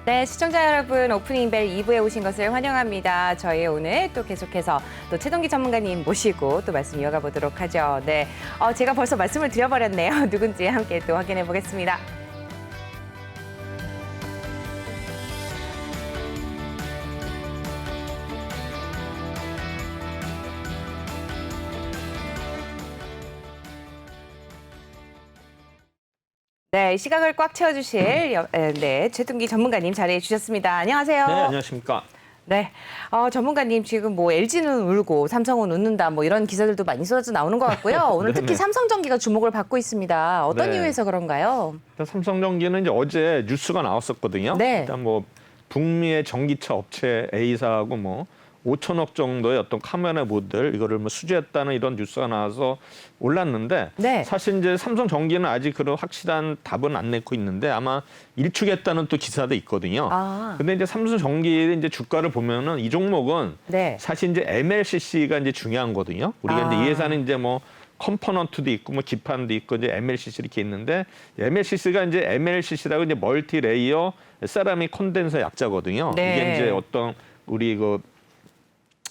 네, 시청자 여러분, 오프닝 벨 2부에 오신 것을 환영합니다. 저희 오늘 또 계속해서 또 최동기 전문가님 모시고 또 말씀 이어가 보도록 하죠. 네, 제가 벌써 말씀을 드려버렸네요. 누군지 함께 또 확인해 보겠습니다. 네, 시각을 꽉 채워주실 최동기 전문가님 자리해 주셨습니다. 안녕하세요. 네, 안녕하십니까. 네, 전문가님 지금 뭐 LG는 울고 삼성은 웃는다 뭐 이런 기사들도 많이 쏟아져 나오는 것 같고요. 오늘 특히 삼성전기가 주목을 받고 있습니다. 어떤 네. 이유에서 그런가요? 일단 삼성전기는 이제 어제 뉴스가 나왔었거든요. 네. 일단 뭐 북미의 전기차 업체 A사하고 뭐 5천억 정도의 어떤 카메라 모델 이거를 뭐 수주했다는 이런 뉴스가 나와서 올랐는데 네. 사실 이제 삼성전기는 아직 그런 확실한 답은 안 내고 있는데 아마 일축했다는 또 기사도 있거든요. 근데 이제 삼성전기의 이제 주가를 보면은 이 종목은 네. 사실 이제 MLCC가 이제 중요한 거거든요. 우리가 이제 이 회사는 이제 뭐 컴포넌트도 있고 뭐 기판도 있고 이제 MLCC 이렇게 있는데 MLCC가 이제 MLCC라고 이제 멀티 레이어 세라믹 콘덴서 약자거든요. 네. 이게 이제 어떤 우리 그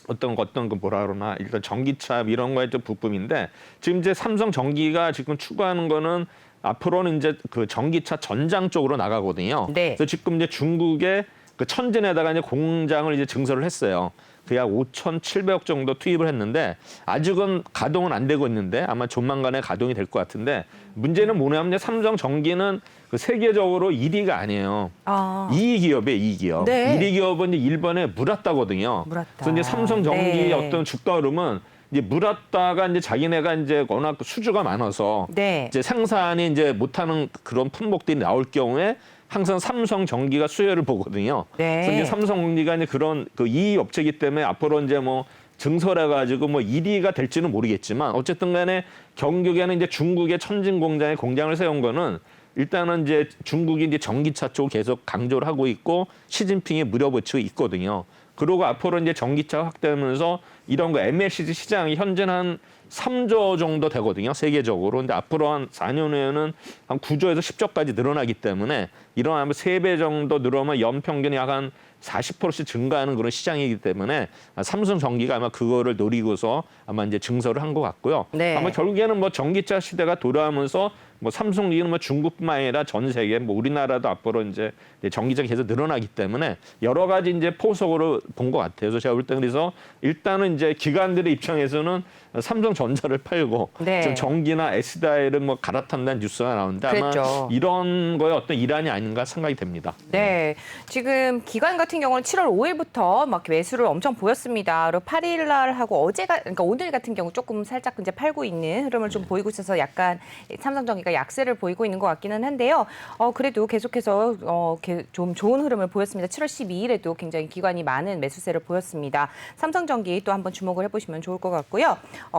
어떤 그 뭐라 그러나 일단 전기차 이런 거에 좀 부품인데 지금 이제 삼성전기가 지금 추구하는 거는 앞으로는 이제 그 전기차 전장 쪽으로 나가거든요. 네. 그래서 지금 이제 중국의 그 천진에다가 이제 공장을 이제 증설을 했어요. 그 약 5,700억 정도 투입을 했는데 아직은 가동은 안 되고 있는데 아마 조만간에 가동이 될 것 같은데 문제는 뭐냐면 삼성전기는 그 세계적으로 1위가 아니에요. 2위 기업이에요, 2위 기업. 네. 1위 기업은 이제 일본의 무라타거든요. 무라타. 그래서 이제 삼성전기의 네. 어떤 주가 흐름은 이제 무라타가 이제 자기네가 이제 워낙 수주가 많아서 네. 이제 생산이 이제 못하는 그런 품목들이 나올 경우에 항상 삼성전기가 수혜를 보거든요. 네. 그래서 이제 삼성전기가 이제 그런 그 이 업체이기 때문에 앞으로 이제 뭐 증설해가지고 뭐 1위가 될지는 모르겠지만 어쨌든 간에 경국에는 이제 중국의 천진 공장에 공장을 세운 거는 일단은 이제 중국이 이제 전기차 쪽 계속 강조를 하고 있고 시진핑이 물어붙이고 있거든요. 그리고 앞으로 이제 전기차가 확대하면서 이런 거 MLCC 시장이 현재는 한 3조 정도 되거든요. 세계적으로. 근데 앞으로 한 4년 후에는 한 9조에서 10조까지 늘어나기 때문에 이런 아마 3배 정도 늘어나면 연평균이 약 한 40%씩 증가하는 그런 시장이기 때문에 삼성전기가 아마 그거를 노리고서 아마 이제 증설을 한 것 같고요. 네. 아마 결국에는 뭐 전기차 시대가 돌아오면서 뭐 삼성전기는 뭐 중국뿐만 아니라 전 세계 뭐 우리나라도 앞으로 이제 전기차가 계속 늘어나기 때문에 여러 가지 이제 포석으로 본 것 같아요. 그래서 제가 볼 때 그래서 일단은 이제 기관들의 입장에서는 삼성전자를 팔고 네. 좀 전기나 SDI를 뭐 갈아탄다는 뉴스가 나오는데 아마 그랬죠. 이런 거에 어떤 일환이 아닌가 생각이 됩니다. 네, 지금 기관 같은 경우는 7월 5일부터 막 매수를 엄청 보였습니다. 그리고 8일 날 하고 그러니까 오늘 같은 경우 조금 살짝 이제 팔고 있는 흐름을 좀 보이고 있어서 약간 삼성전기가 약세를 보이고 있는 것 같기는 한데요. 그래도 계속해서 좀 좋은 흐름을 보였습니다. 7월 12일에도 굉장히 기관이 많은 매수세를 보였습니다. 삼성전기 또 한번 주목을 해보시면 좋을 것 같고요.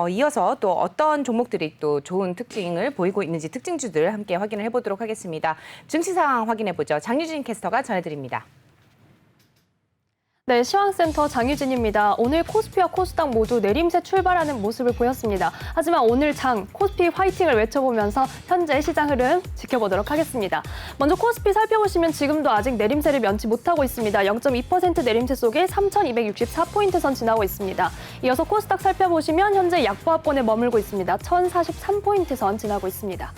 이어서 또 어떤 종목들이 또 좋은 특징을 보이고 있는지 특징주들 함께 확인을 해보도록 하겠습니다. 증시 상황 확인해보죠. 장유진 캐스터가 전해드립니다. 네, 시황센터 장유진입니다. 오늘 코스피와 코스닥 모두 내림세 출발하는 모습을 보였습니다. 하지만 오늘 장 코스피 화이팅을 외쳐보면서 현재 시장 흐름 지켜보도록 하겠습니다. 먼저 코스피 살펴보시면 지금도 아직 내림세를 면치 못하고 있습니다. 0.2% 내림세 속에 3,264포인트 선 지나고 있습니다. 이어서 코스닥 살펴보시면 현재 약보합권에 머물고 있습니다. 1,043포인트 선 지나고 있습니다.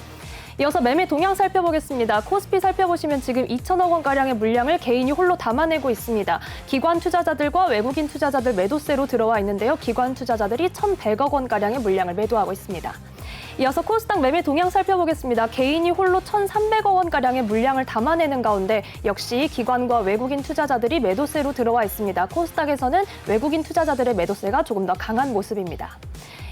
이어서 매매 동향 살펴보겠습니다. 코스피 살펴보시면 지금 2천억 원가량의 물량을 개인이 홀로 담아내고 있습니다. 기관 투자자들과 외국인 투자자들 매도세로 들어와 있는데요. 기관 투자자들이 1,100억 원가량의 물량을 매도하고 있습니다. 이어서 코스닥 매매 동향 살펴보겠습니다. 개인이 홀로 1,300억 원가량의 물량을 담아내는 가운데 역시 기관과 외국인 투자자들이 매도세로 들어와 있습니다. 코스닥에서는 외국인 투자자들의 매도세가 조금 더 강한 모습입니다.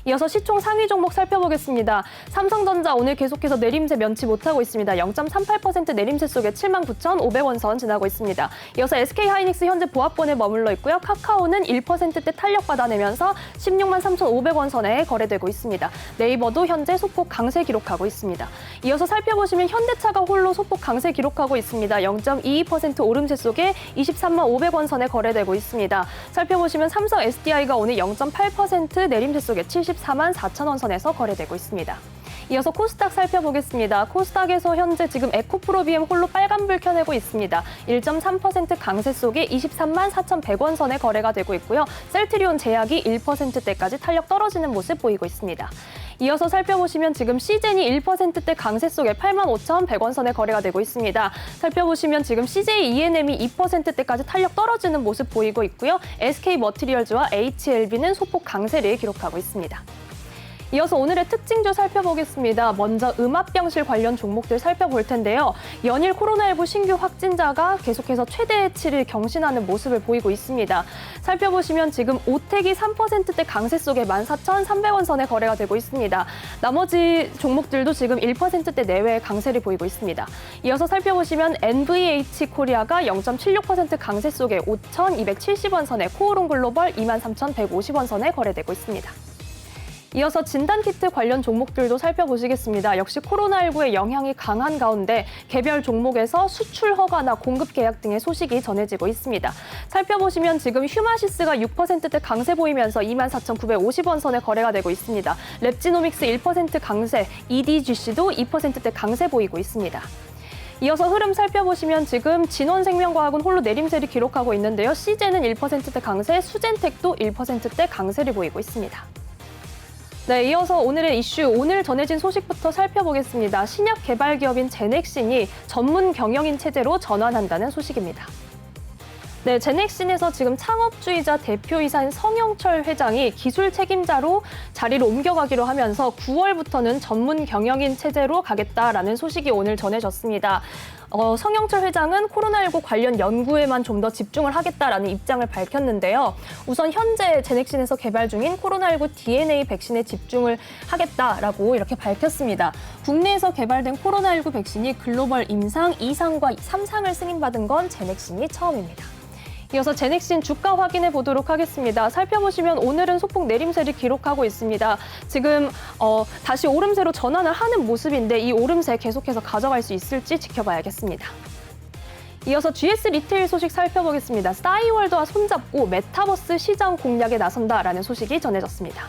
이어서 시총 상위 종목 살펴보겠습니다. 삼성전자 오늘 계속해서 내림세 면치 못하고 있습니다. 0.38% 내림세 속에 79,500원 선 지나고 있습니다. 이어서 SK하이닉스 현재 보합권에 머물러 있고요. 카카오는 1%대 탄력받아내면서 163,500원 선에 거래되고 있습니다. 네이버도 현재 소폭 강세 기록하고 있습니다. 이어서 살펴보시면 현대차가 홀로 소폭 강세 기록하고 있습니다. 0.22% 오름세 속에 235,500원 선에 거래되고 있습니다. 살펴보시면 삼성 SDI가 오늘 0.8% 내림세 속에 744,000원 선에서 거래되고 있습니다. 이어서 코스닥 살펴보겠습니다. 코스닥에서 현재 지금 에코프로비엠 홀로 빨간불 켜내고 있습니다. 1.3% 강세 속에 23만 4,100원 선에 거래가 되고 있고요. 셀트리온 제약이 1%대까지 탄력 떨어지는 모습 보이고 있습니다. 이어서 살펴보시면 지금 시젠이 1%대 강세 속에 85,100원 선에 거래가 되고 있습니다. 살펴보시면 지금 CJ ENM이 2%대까지 탄력 떨어지는 모습 보이고 있고요. SK 머티리얼즈와 HLB는 소폭 강세를 기록하고 있습니다. 이어서 오늘의 특징주 살펴보겠습니다. 먼저 음압병실 관련 종목들 살펴볼 텐데요. 연일 코로나19 신규 확진자가 계속해서 최대치를 경신하는 모습을 보이고 있습니다. 살펴보시면 지금 오텍이 3%대 강세 속에 14,300원 선에 거래가 되고 있습니다. 나머지 종목들도 지금 1%대 내외의 강세를 보이고 있습니다. 이어서 살펴보시면 NVH 코리아가 0.76% 강세 속에 5,270원 선에, 코오롱 글로벌 23,150원 선에 거래되고 있습니다. 이어서 진단키트 관련 종목들도 살펴보시겠습니다. 역시 코로나19의 영향이 강한 가운데 개별 종목에서 수출 허가나 공급 계약 등의 소식이 전해지고 있습니다. 살펴보시면 지금 휴마시스가 6%대 강세 보이면서 24,950원 선에 거래가 되고 있습니다. 랩지노믹스 1% 강세, EDGC도 2%대 강세 보이고 있습니다. 이어서 흐름 살펴보시면 지금 진원생명과학은 홀로 내림세를 기록하고 있는데요. 시젠은 1%대 강세, 수젠텍도 1%대 강세를 보이고 있습니다. 네, 이어서 오늘의 이슈, 오늘 전해진 소식부터 살펴보겠습니다. 신약 개발 기업인 제넥신이 전문 경영인 체제로 전환한다는 소식입니다. 네, 제넥신에서 지금 창업주의자 대표이사인 성영철 회장이 기술 책임자로 자리를 옮겨가기로 하면서 9월부터는 전문 경영인 체제로 가겠다라는 소식이 오늘 전해졌습니다. 성영철 회장은 코로나19 관련 연구에만 좀 더 집중을 하겠다라는 입장을 밝혔는데요. 우선 현재 제넥신에서 개발 중인 코로나19 DNA 백신에 집중을 하겠다라고 이렇게 밝혔습니다. 국내에서 개발된 코로나19 백신이 글로벌 임상 2상과 3상을 승인받은 건 제넥신이 처음입니다. 이어서 제넥신 주가 확인해 보도록 하겠습니다. 살펴보시면 오늘은 소폭 내림세를 기록하고 있습니다. 지금 다시 오름세로 전환을 하는 모습인데 이 오름세 계속해서 가져갈 수 있을지 지켜봐야겠습니다. 이어서 GS 리테일 소식 살펴보겠습니다. 싸이월드와 손잡고 메타버스 시장 공략에 나선다라는 소식이 전해졌습니다.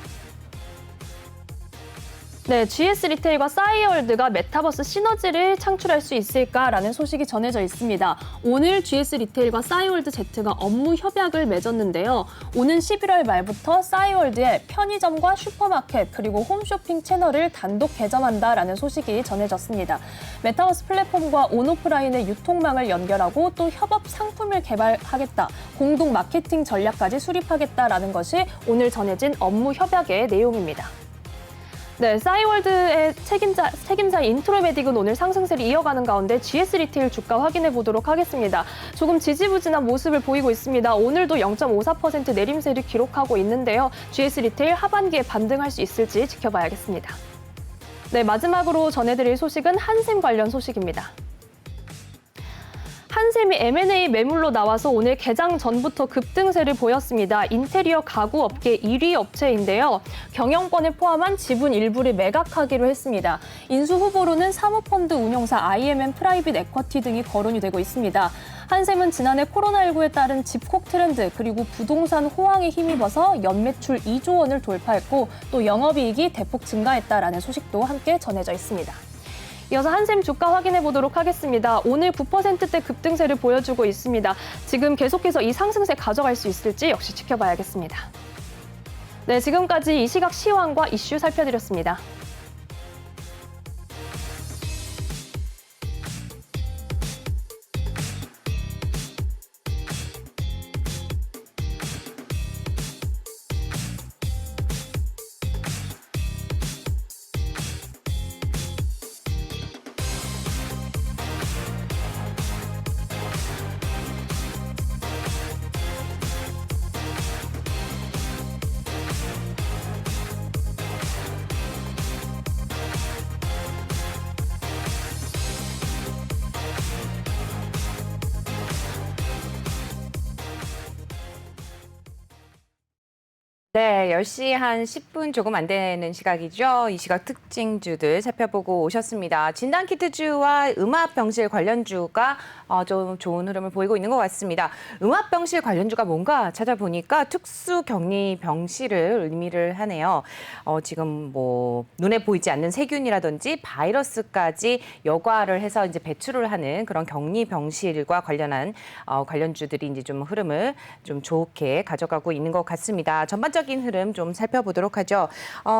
네, GS 리테일과 싸이월드가 메타버스 시너지를 창출할 수 있을까라는 소식이 전해져 있습니다. 오늘 GS 리테일과 싸이월드 Z가 업무 협약을 맺었는데요. 오는 11월 말부터 싸이월드에 편의점과 슈퍼마켓 그리고 홈쇼핑 채널을 단독 개점한다라는 소식이 전해졌습니다. 메타버스 플랫폼과 온오프라인의 유통망을 연결하고 또 협업 상품을 개발하겠다, 공동 마케팅 전략까지 수립하겠다라는 것이 오늘 전해진 업무 협약의 내용입니다. 네, 싸이월드의 책임자 인트로메딕은 오늘 상승세를 이어가는 가운데 GS 리테일 주가 확인해 보도록 하겠습니다. 조금 지지부진한 모습을 보이고 있습니다. 오늘도 0.54% 내림세를 기록하고 있는데요. GS 리테일 하반기에 반등할 수 있을지 지켜봐야겠습니다. 네, 마지막으로 전해드릴 소식은 한샘 관련 소식입니다. 한샘이 M&A 매물로 나와서 오늘 개장 전부터 급등세를 보였습니다. 인테리어 가구 업계 1위 업체인데요. 경영권을 포함한 지분 일부를 매각하기로 했습니다. 인수 후보로는 사모펀드 운용사 IMM 프라이빗 에쿼티 등이 거론이 되고 있습니다. 한샘은 지난해 코로나19에 따른 집콕 트렌드 그리고 부동산 호황에 힘입어서 연매출 2조 원을 돌파했고 또 영업이익이 대폭 증가했다라는 소식도 함께 전해져 있습니다. 이어서 한샘 주가 확인해 보도록 하겠습니다. 오늘 9%대 급등세를 보여주고 있습니다. 지금 계속해서 이 상승세 가져갈 수 있을지 역시 지켜봐야겠습니다. 네, 지금까지 이 시각 시황과 이슈 살펴드렸습니다. 네, 10시 한 10분 조금 안 되는 시각이죠. 이 시각 특징주들 살펴보고 오셨습니다. 진단키트주와 음압병실 관련주가 좀 좋은 흐름을 보이고 있는 것 같습니다. 음압병실 관련주가 뭔가 찾아보니까 특수격리 병실을 의미를 하네요. 지금 뭐 눈에 보이지 않는 세균이라든지 바이러스까지 여과를 해서 이제 배출을 하는 그런 격리 병실과 관련한 관련주들이 이제 좀 흐름을 좀 좋게 가져가고 있는 것 같습니다. 전반적인 흐름 좀 살펴보도록 하죠.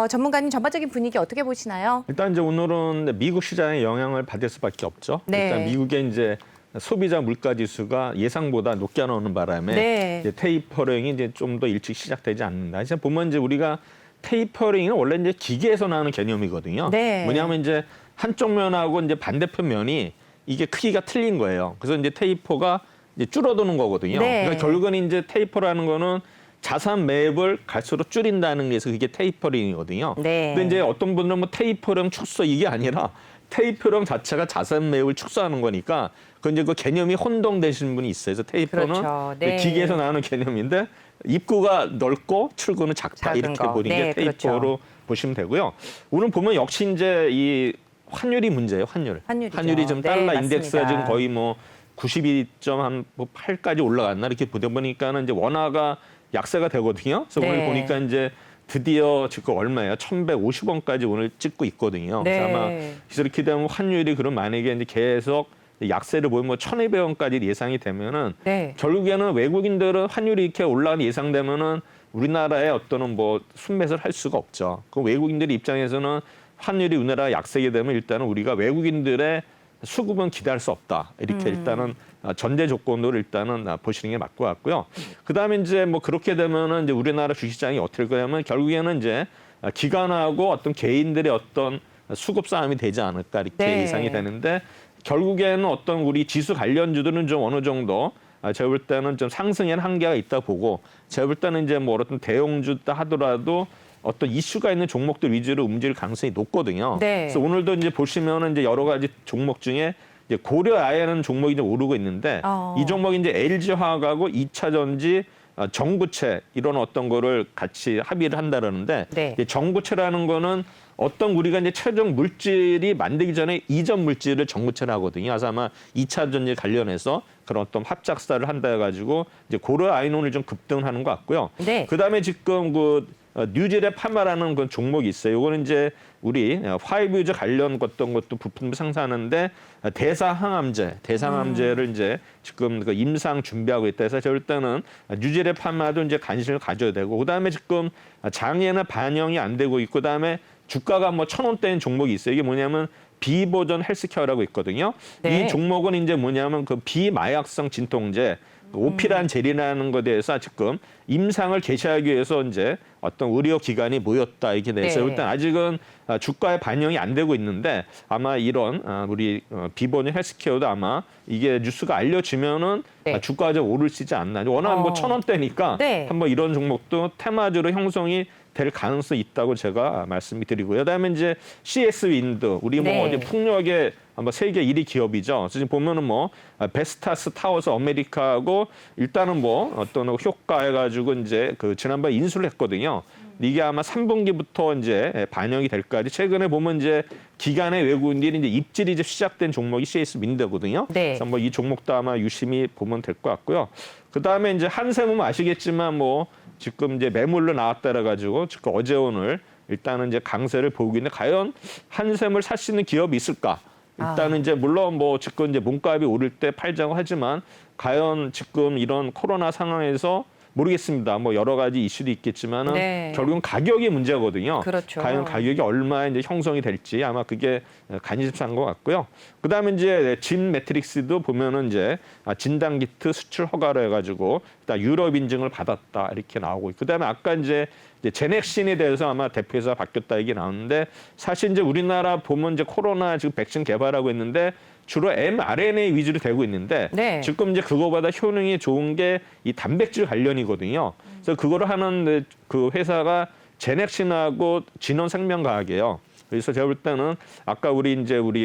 전문가님 전반적인 분위기 어떻게 보시나요? 일단 이제 오늘은 미국 시장에 영향을 받을 수밖에 없죠. 네. 일단 미국의 이제 소비자 물가 지수가 예상보다 높게 나오는 바람에 네. 이제 테이퍼링이 이제 좀 더 일찍 시작되지 않는다. 이제 보면 이제 우리가 테이퍼링은 원래 이제 기계에서 나오는 개념이거든요. 네. 뭐냐면 이제 한쪽 면하고 이제 반대편 면이 이게 크기가 틀린 거예요. 그래서 이제 테이퍼가 이제 줄어드는 거거든요. 네. 그러니까 결국은 이제 테이퍼라는 거는 자산 매입을 갈수록 줄인다는 게 그게 테이퍼링이거든요. 네. 근데 이제 어떤 분들은 뭐 테이퍼링 축소 이게 아니라 테이퍼링 자체가 자산 매입을 축소하는 거니까 그 이제 그 개념이 혼동되시는 분이 있어요. 그래서 테이퍼는 그렇죠. 네. 기계에서 나오는 개념인데 입구가 넓고 출구는 작다 작은 이렇게 거. 보는 네, 게 테이퍼로 그렇죠. 보시면 되고요. 오늘 보면 역시 이제 이 환율이 문제예요. 환율이죠. 환율이 좀 네, 달러 맞습니다. 인덱스가 지금 거의 뭐 92.8까지 올라갔나 이렇게 보다 보니까는 이제 원화가 약세가 되거든요. 그래서 네. 오늘 보니까 이제 드디어 지금 얼마예요? 1,150원까지 오늘 찍고 있거든요. 네. 그래서 아마 그래서 이렇게 되면 환율이 그럼 만약에 이제 계속 약세를 보이면 1,200원까지 예상이 되면은 네. 결국에는 외국인들은 환율이 이렇게 올라가는 예상되면은 우리나라의 어떤 뭐 순매수를 할 수가 없죠. 그 외국인들 입장에서는 환율이 우리나라 약세게 되면 일단은 우리가 외국인들의 수급은 기대할 수 없다. 이렇게 일단은 전제 조건으로 일단은 보시는 게 맞고 같고요. 그다음에 이제 뭐 그렇게 되면은 이제 우리나라 주식시장이 어떻게 될 거냐면 결국에는 이제 기관하고 어떤 개인들의 어떤 수급 싸움이 되지 않을까 이렇게 네. 예상이 되는데 결국에는 어떤 우리 지수 관련주들은 좀 어느 정도 제가 볼 때는 좀 상승에는 한계가 있다 보고 제가 볼 때는 이제 뭐 어떤 대형주다 하더라도 어떤 이슈가 있는 종목들 위주로 움직일 가능성이 높거든요. 네. 그래서 오늘도 이제 보시면은 이제 여러 가지 종목 중에 이제 고려아야는 종목이 이제 오르고 있는데 이 종목이 이제 LG화학하고 2차 전지, 전구체 이런 어떤 거를 같이 합의를 한다라는데 네. 이제 전구체라는 거는 어떤 우리가 이제 최종 물질이 만들기 전에 이전 물질을 전구체를 하거든요. 그래서 아마 2차 전지 관련해서 그런 어떤 합작사를 한다 해가지고 이제 고려아이논을 좀 급등하는 것 같고요. 네. 그다음에 지금 그 뉴질의 파마라는 그 종목이 있어요. 이거는 이제 우리 화이브유즈 관련 어떤 것도 부품을 생산하는데 대사항암제를 이제 지금 그 임상 준비하고 있다 해서 저 일단은 뉴질의 파마도 이제 관심을 가져야 되고 그다음에 지금 장에는 반영이 안 되고 있고 그다음에 주가가 뭐 1,000원대인 종목이 있어요. 이게 뭐냐면 비보전 헬스케어라고 있거든요. 네. 이 종목은 이제 뭐냐면 그 비마약성 진통제 오피란 젤이라는 것에 대해서 지금 임상을 개시하기 위해서 이제 어떤 의료 기관이 모였다 이렇게 돼서 네. 일단 아직은 주가에 반영이 안 되고 있는데 아마 이런 우리 비보니 헬스케어도 아마 이게 뉴스가 알려지면은 네. 주가가 좀 오를 수 있지 않나. 워낙 뭐 1,000원대니까 네. 한번 이런 종목도 테마주로 형성이 될 가능성이 있다고 제가 말씀을 드리고요. 그다음에 이제 CS 윈드 우리 뭐 네. 어디 풍력의 뭐 세계 1위 기업이죠. 그래서 지금 보면은 뭐 베스타스 타워스 아메리카하고 일단은 뭐 어떤 효과 해가지고 이제 그 지난번 에 인수를 했거든요. 이게 아마 3분기부터 이제 반영이 될까지 최근에 보면 이제 기간의 외국인들이 이제 입질이 이제 시작된 종목이 CS 윈드거든요. 네. 그래서 뭐 이 종목도 아마 유심히 보면 될 것 같고요. 그 다음에 이제 한샘은 아시겠지만 뭐 지금 이제 매물로 나왔다라 가지고 지금 어제 오늘 일단은 이제 강세를 보이고 있는데 과연 한샘을 살 수 있는 기업이 있을까? 일단은 이제 물론 뭐 지금 이제 몸값이 오를 때 팔자고 하지만 과연 지금 이런 코로나 상황에서 모르겠습니다. 뭐 여러 가지 이슈도 있겠지만은 네. 결국은 가격이 문제거든요. 그렇죠. 과연 가격이 얼마에 이제 형성이 될지 아마 그게 관심사인 것 같고요. 그다음에 이제 진 매트릭스도 보면은 이제 진단 키트 수출 허가를 해가지고 일단 유럽 인증을 받았다 이렇게 나오고 그다음에 아까 이제 제넥신에 대해서 아마 대표이사 바뀌었다 얘기 나오는데 사실 이제 우리나라 보면 이제 코로나 지금 백신 개발하고 있는데 주로 mRNA 위주로 되고 있는데 네. 지금 이제 그거보다 효능이 좋은 게 이 단백질 관련이거든요. 그래서 그거를 하는 그 회사가 제넥신하고 진원생명과학이에요. 그래서 제가 볼 때는 아까 우리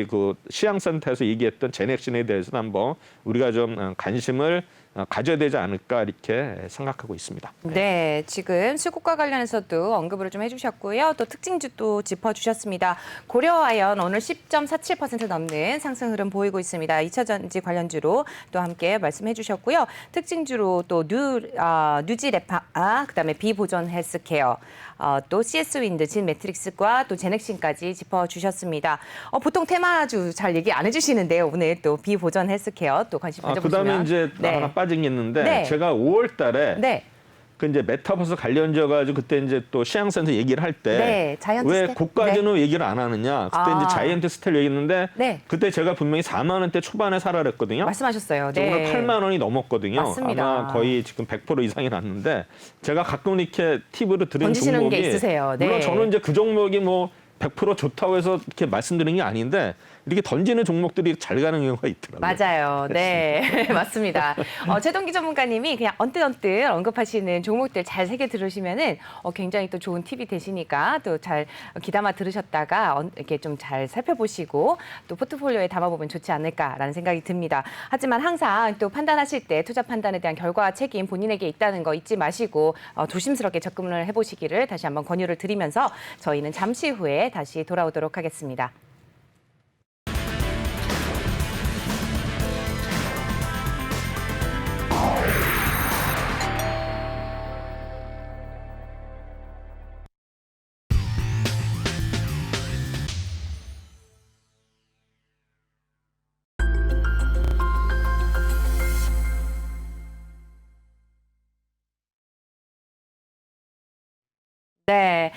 그 시향센터에서 얘기했던 제넥신에 대해서는 한번 우리가 좀 관심을 가져야 되지 않을까 이렇게 생각하고 있습니다. 네, 지금 수급과 관련해서도 언급을 좀 해주셨고요. 또 특징주도 짚어주셨습니다. 고려아연 오늘 10.47% 넘는 상승 흐름 보이고 있습니다. 2차전지 관련주로 또 함께 말씀해 주셨고요. 특징주로 또 뉴지레파, 그다음에 비보존 헬스케어, 또 CS-윈드, 진매트릭스과 또 제넥신까지 짚어주셨습니다. 보통 테마주 잘 얘기 안 해주시는데요. 오늘 또 비보존 헬스케어 또 관심 가져보시면. 그다음에 이제 네. 하나 빠진 게 있는데 네. 제가 5월달에 네. 그 이제 메타버스 관련져가지고 그때 이제 또 시향센터 얘기를 할 때 네, 자이언트 왜 스텝? 고가전으로 얘기를 안 하느냐. 그때 이제 자이언트 스텔 얘기했는데 네. 그때 제가 분명히 4만 원대 초반에 사라 그랬거든요. 말씀하셨어요. 오늘 네. 8만 원이 넘었거든요. 맞습니다. 아마 거의 지금 100% 이상이 났는데 제가 가끔 이렇게 팁으로 드리는 던지시는 종목이 게 있으세요. 네. 물론 저는 이제 그 종목이 뭐 100% 좋다고 해서 이렇게 말씀드리는 게 아닌데 이렇게 던지는 종목들이 잘 가는 경우가 있더라고요. 맞아요. 네, 맞습니다. 최동기 전문가님이 그냥 언뜻언뜻 언급하시는 종목들 잘 새겨 들으시면은 굉장히 또 좋은 팁이 되시니까 또 잘 귀담아 들으셨다가 이렇게 좀 잘 살펴보시고 또 포트폴리오에 담아보면 좋지 않을까라는 생각이 듭니다. 하지만 항상 또 판단하실 때 투자 판단에 대한 결과 책임 본인에게 있다는 거 잊지 마시고 조심스럽게 접근을 해보시기를 다시 한번 권유를 드리면서 저희는 잠시 후에 다시 돌아오도록 하겠습니다. 네,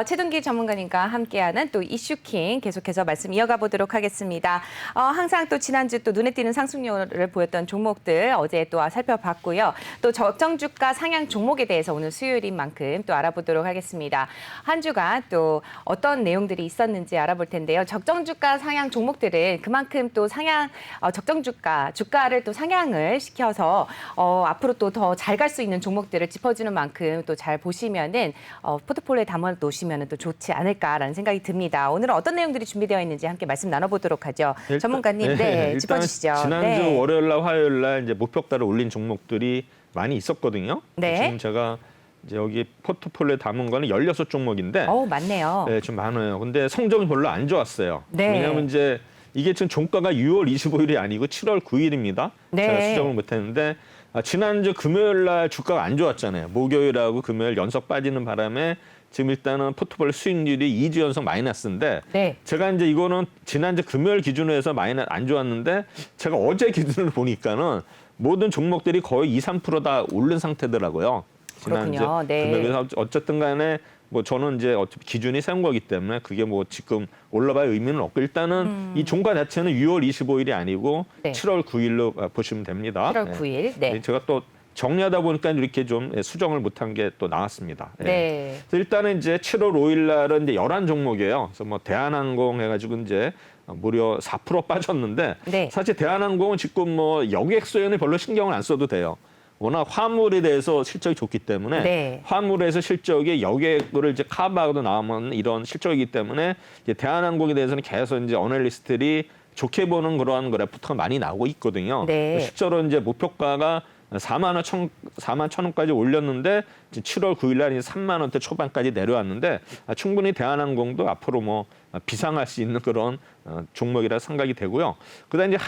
최동기 전문가님과 함께하는 또 이슈킹 계속해서 말씀 이어가 보도록 하겠습니다. 항상 또 지난주 또 눈에 띄는 상승률을 보였던 종목들 어제 또 살펴봤고요. 또 적정주가 상향 종목에 대해서 오늘 수요일인 만큼 또 알아보도록 하겠습니다. 한 주간 또 어떤 내용들이 있었는지 알아볼 텐데요. 적정주가 상향 종목들은 그만큼 또 상향 주가를 또 상향을 시켜서 앞으로 또 더 잘 갈 수 있는 종목들을 짚어주는 만큼 또 잘 보시면은 포트폴리오에 담아 놓으시면 또 좋지 않을까라는 생각이 듭니다. 오늘은 어떤 내용들이 준비되어 있는지 함께 말씀 나눠보도록 하죠. 전문가님, 네, 짚어주시죠. 지난주 네. 월요일날, 화요일날 이제 목표가를 올린 종목들이 많이 있었거든요. 네. 지금 제가 이제 여기 포트폴리오에 담은 거는 16종목인데, 많네요. 네, 좀 많아요. 근데 성적이 별로 안 좋았어요. 네. 왜냐하면 이제 이게 지금 종가가 6월 25일이 아니고 7월 9일입니다. 네. 제가 수정을 못했는데. 지난주 금요일 날 주가가 안 좋았잖아요. 목요일하고 금요일 연속 빠지는 바람에 지금 일단은 포트폴리오 수익률이 2주 연속 마이너스인데 네. 제가 이제 이거는 지난주 금요일 기준으로 해서 마이너스 안 좋았는데 제가 어제 기준으로 보니까는 모든 종목들이 거의 2, 3% 다 오른 상태더라고요. 지난주 그렇군요. 네. 금요일에서 어쨌든 간에 뭐 저는 이제 어차피 기준이 세운 거기 때문에 그게 뭐 지금 올라봐야 의미는 없고 일단은 이 종가 자체는 6월 25일이 아니고 네. 7월 9일로 보시면 됩니다. 7월 9일. 네. 제가 또 정리하다 보니까 이렇게 좀 수정을 못한 게 또 나왔습니다. 네. 그래서 일단은 이제 7월 5일 날은 이제 11종목이에요. 그래서 뭐 대한항공 해가지고 이제 무려 4% 빠졌는데 네. 사실 대한항공은 지금 뭐 여객수에는 별로 신경을 안 써도 돼요. 워낙 화물에 대해서 실적이 좋기 때문에 네. 화물에서 실적이 여객을 이제 커버하고 나오면 이런 실적이기 때문에 이제 대한항공에 대해서는 계속 이제 어널리스트들이 좋게 보는 그러한 그래프가 많이 나오고 있거든요. 네. 실제로 이제 목표가가 4만 1,000원까지 올렸는데 7월 9일 날 이제 3만 원대 초반까지 내려왔는데 충분히 대한항공도 앞으로 뭐 비상할 수 있는 그런 종목이라 생각이 되고요. 그다음에 이제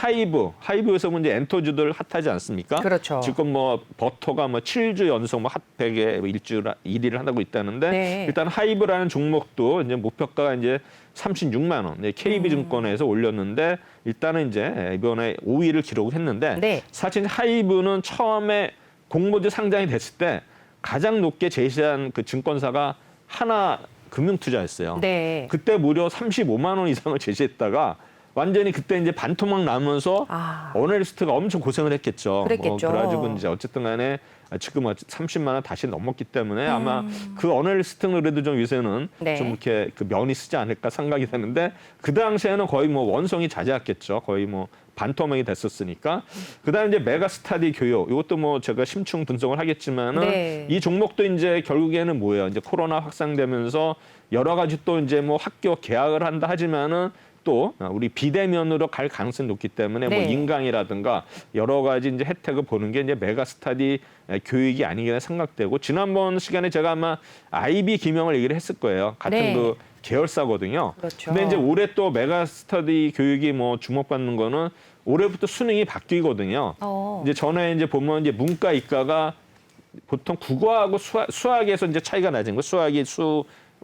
하이브에서 이제 엔터주들 핫하지 않습니까? 그렇죠. 지금 뭐 버터가 뭐 7주 연속 뭐 핫백에 일주일 1위를 하고 있다는데 네. 일단 하이브라는 종목도 이제 목표가가 이제 36만 원, KB증권에서 올렸는데 일단은 이제 이번에 5위를 기록을 했는데 네. 사실 하이브는 처음에 공모주 상장이 됐을 때 가장 높게 제시한 그 증권사가 하나금융투자였어요. 네. 그때 무려 35만 원 이상을 제시했다가 완전히 그때 이제 반토막 나면서 어널리스트가 엄청 고생을 했겠죠. 그랬겠죠. 그래가지고 이제 어쨌든 간에 지금 30만 원 다시 넘었기 때문에 아마 그 어널리스트는 그래도 좀 요새는 네. 좀 이렇게 그 면이 쓰지 않을까 생각이 되는데 그 당시에는 거의 뭐 원성이 잦았겠죠. 거의 뭐 반토막이 됐었으니까. 그다음에 이제 메가스터디 교육 이것도 뭐 제가 심층 분석을 하겠지만은 네. 이 종목도 이제 결국에는 뭐예요? 이제 코로나 확산되면서 여러 가지 또 이제 뭐 학교 개학을 한다 하지만은 또 우리 비대면으로 갈 가능성이 높기 때문에 뭐 네. 인강이라든가 여러 가지 이제 혜택을 보는 게 이제 메가스터디 교육이 아니겠나 생각되고 지난번 시간에 제가 아마 IB 기명을 얘기를 했을 거예요. 같은 네. 그 계열사거든요. 그렇죠. 근데 이제 올해 또 메가스터디 교육이 뭐 주목받는 거는 올해부터 수능이 바뀌거든요. 이제 전에 이제 보면 이제 문과 이과가 보통 국어하고 수학에서 이제 차이가 나진 거. 수학이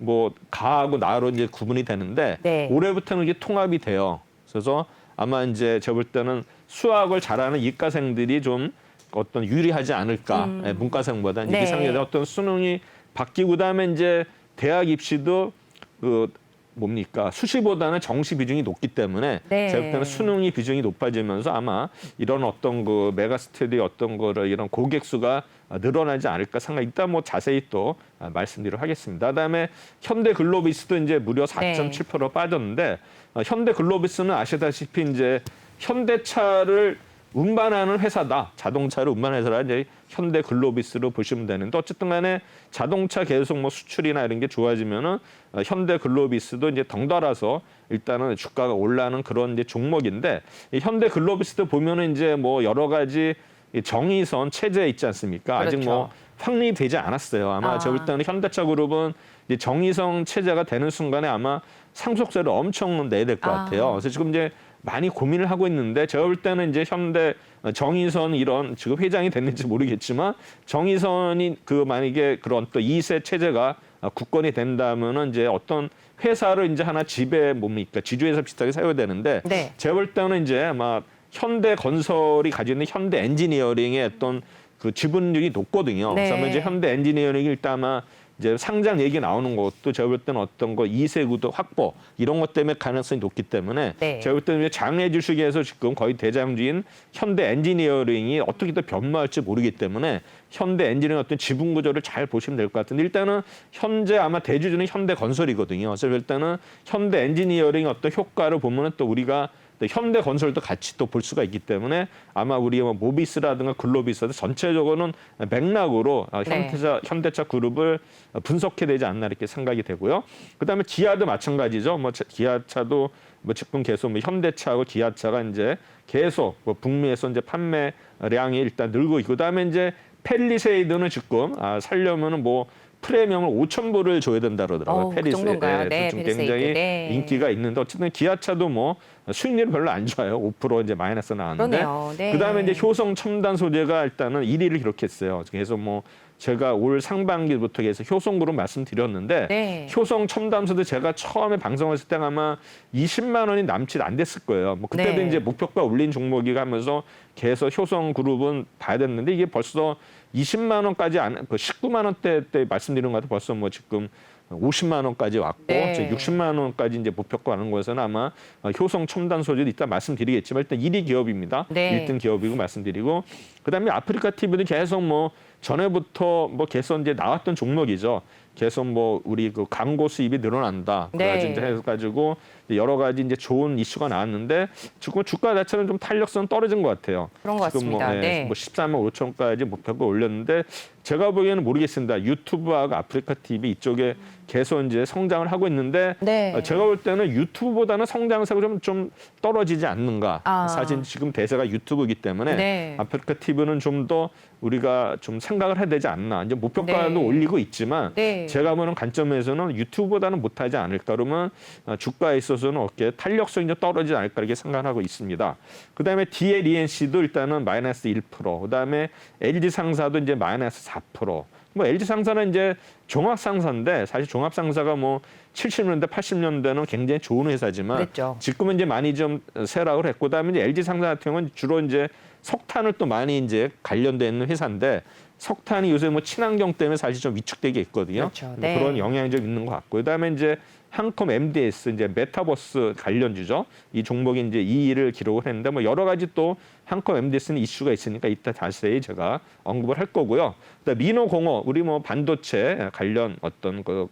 뭐 가하고 나로 이제 구분이 되는데 네. 올해부터는 이게 통합이 돼요. 그래서 아마 이제 제가 볼 때는 수학을 잘하는 이과생들이 좀 어떤 유리하지 않을까. 문과생보다 네. 이게 상대적으로 어떤 수능이 바뀌고 그다음에 이제 대학 입시도 그 뭡니까 수시보다는 정시 비중이 높기 때문에 네. 제가 볼 때는 수능이 비중이 높아지면서 아마 이런 어떤 그 메가스터디 어떤 거를 이런 고객 수가 늘어나지 않을까 생각. 일단 뭐 자세히 또 말씀드리도록 하겠습니다. 그다음에 현대글로비스도 이제 무려 4.7% 빠졌는데 현대글로비스는 아시다시피 이제 현대차를 운반하는 회사다. 자동차를 운반하는 회사라 이제 현대글로비스로 보시면 되는데 어쨌든 간에 자동차 계속 뭐 수출이나 이런 게 좋아지면은 현대글로비스도 이제 덩달아서 일단은 주가가 올라가는 그런 이제 종목인데 이 현대글로비스도 보면은 이제 뭐 여러 가지 이 정의선 체제 있지 않습니까? 아직 그렇죠. 뭐 확립되지 않았어요. 아마 제가 볼 때는 현대차 그룹은 이제 정의선 체제가 되는 순간에 아마 상속세를 엄청 내야 될 것 같아요. 그래서 지금 이제 많이 고민을 하고 있는데 제가 볼 때는 이제 현대 정의선 이런 지금 회장이 됐는지 모르겠지만 정의선이 그 만약에 그런 또 2세 체제가 국권이 된다면은 이제 어떤 회사를 이제 하나 지배 뭡니까 지주회사 비슷하게 세워야 되는데 네. 제가 볼 때는 이제 아마 현대건설이 가지고 있는 현대엔지니어링의 어떤 그 지분율이 높거든요. 네. 그래서 이제 현대엔지니어링이 일단 아마 이제 상장 얘기 나오는 것도 제가 볼 때는 어떤 거 2세 구도 확보 이런 것 때문에 가능성이 높기 때문에 네. 제가 볼 때는 장외 주식에서 지금 거의 대장주인 현대엔지니어링이 어떻게 또 변모할지 모르기 때문에 현대엔지니어링 어떤 지분 구조를 잘 보시면 될 것 같은데 일단은 현재 아마 대주주는 현대건설이거든요. 그래서 일단은 현대엔지니어링 어떤 효과를 보면은 또 우리가 현대건설도 같이 또 볼 수가 있기 때문에 아마 우리 뭐 모비스라든가 글로비스라든가 전체적으로는 맥락으로 네. 현대차 그룹을 분석해야 되지 않나 이렇게 생각이 되고요. 그다음에 기아도 마찬가지죠. 뭐 기아차도 뭐 지금 계속 뭐 현대차하고 기아차가 이제 계속 뭐 북미에서 이제 판매량이 일단 늘고 있고 그다음에 이제 펠리세이드는 지금 살려면은 뭐 프리미엄을 5,000불을 줘야 된다 그러더라고요. 그 정도인가요? 네, 좀 펠리세이드. 굉장히 네. 인기가 있는데 어쨌든 기아차도 뭐 수익률이 별로 안 좋아요. 5% 이제 마이너스 나왔는데. 그러네요. 네. 그다음에 이제 효성 첨단 소재가 일단은 1위를 기록했어요. 그래서 뭐 제가 올 상반기부터 해서 효성그룹 말씀드렸는데 네. 효성 첨단 소재 제가 처음에 방송했을 때 아마 20만 원이 남짓 안 됐을 거예요. 뭐 그때도 네. 이제 목표가 올린 종목이가 하면서 계속 효성그룹은 봐야 됐는데 이게 벌써 20만 원까지 그 19만 원대 때 말씀드린 것 같아 벌써 뭐 지금 50만 원까지 왔고 네. 60만 원까지 이제 목표가 가는 것은 아마 효성 첨단 소재도 이따 말씀드리겠지만 일단 1위 기업입니다. 네. 1등 기업이고 말씀드리고 그다음에 아프리카 TV도 계속 뭐 전에부터 뭐 계속 이제 나왔던 종목이죠. 계속 뭐 우리 그 광고 수입이 늘어난다. 그래가지고 네. 이제 해가지고 여러 가지 이제 좋은 이슈가 나왔는데 지금 주가 자체는 좀 탄력성 떨어진 것 같아요. 그런 것 지금 같습니다. 뭐, 네. 뭐 14만 5천까지 목표가 올렸는데 제가 보기에는 모르겠습니다. 유튜브하고 아프리카 TV 이쪽에 계속 이제 성장을 하고 있는데 네. 제가 볼 때는 유튜브보다는 성장세가 좀 떨어지지 않는가. 아. 사실 지금 대세가 유튜브이기 때문에 네. 아프리카 TV는 좀 더 우리가 좀 생각을 해야 되지 않나. 이제 목표가도 네. 올리고 있지만 네. 제가 보는 관점에서는 유튜브보다는 못하지 않을까. 그러면 주가에 있어서는 어깨 탄력성이 좀 떨어지지 않을까 이렇게 생각하고 있습니다. 그다음에 DLENC도 일단은 마이너스 1%. 그다음에 LG상사도 이제 마이너스 4%. 뭐 LG상사는 이제 종합상사인데 사실 종합상사가 뭐 70년대, 80년대는 굉장히 좋은 회사지만 그랬죠. 지금은 이제 많이 좀 쇠락을 했고 그다음에 이제 LG상사 같은 경우는 주로 이제 석탄을 또 많이 이제 관련돼 있는 회사인데 석탄이 요새 뭐 친환경 때문에 사실 좀 위축되게 있거든요. 그렇죠. 뭐 네. 그런 영향이 좀 있는 것 같고 그다음에 이제 한컴 MDS 이제 메타버스 관련주죠. 이 종목이 이제 2위를 기록을 했는데 뭐 여러 가지 또 한컴 MDS는 이슈가 있으니까 이따 자세히 제가 언급을 할 거고요. 그다음 민호공업 우리 뭐 반도체 관련 어떤 그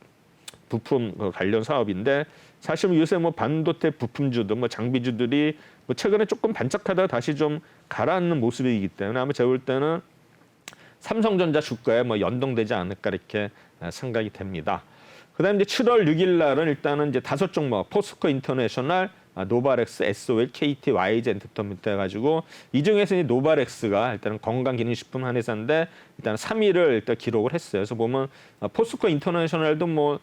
부품 그 관련 사업인데 사실 요새 뭐 반도체 부품주도 뭐 장비주들이 뭐 최근에 조금 반짝하다가 다시 좀 가라앉는 모습이기 때문에 아마 제가 볼 때는 삼성전자 주가에 뭐 연동되지 않을까 이렇게 생각이 됩니다. 그다음에 이제 7월 6일 날은 일단은 이제 5종목 포스코 인터내셔널, 노바렉스, SOL, KT, YG 엔터테인먼트 해가지고 이 중에서 이 노바렉스가 일단은 건강기능식품 한 회사인데 일단 3위를 일단 기록을 했어요. 그래서 보면 포스코 인터내셔널도 뭐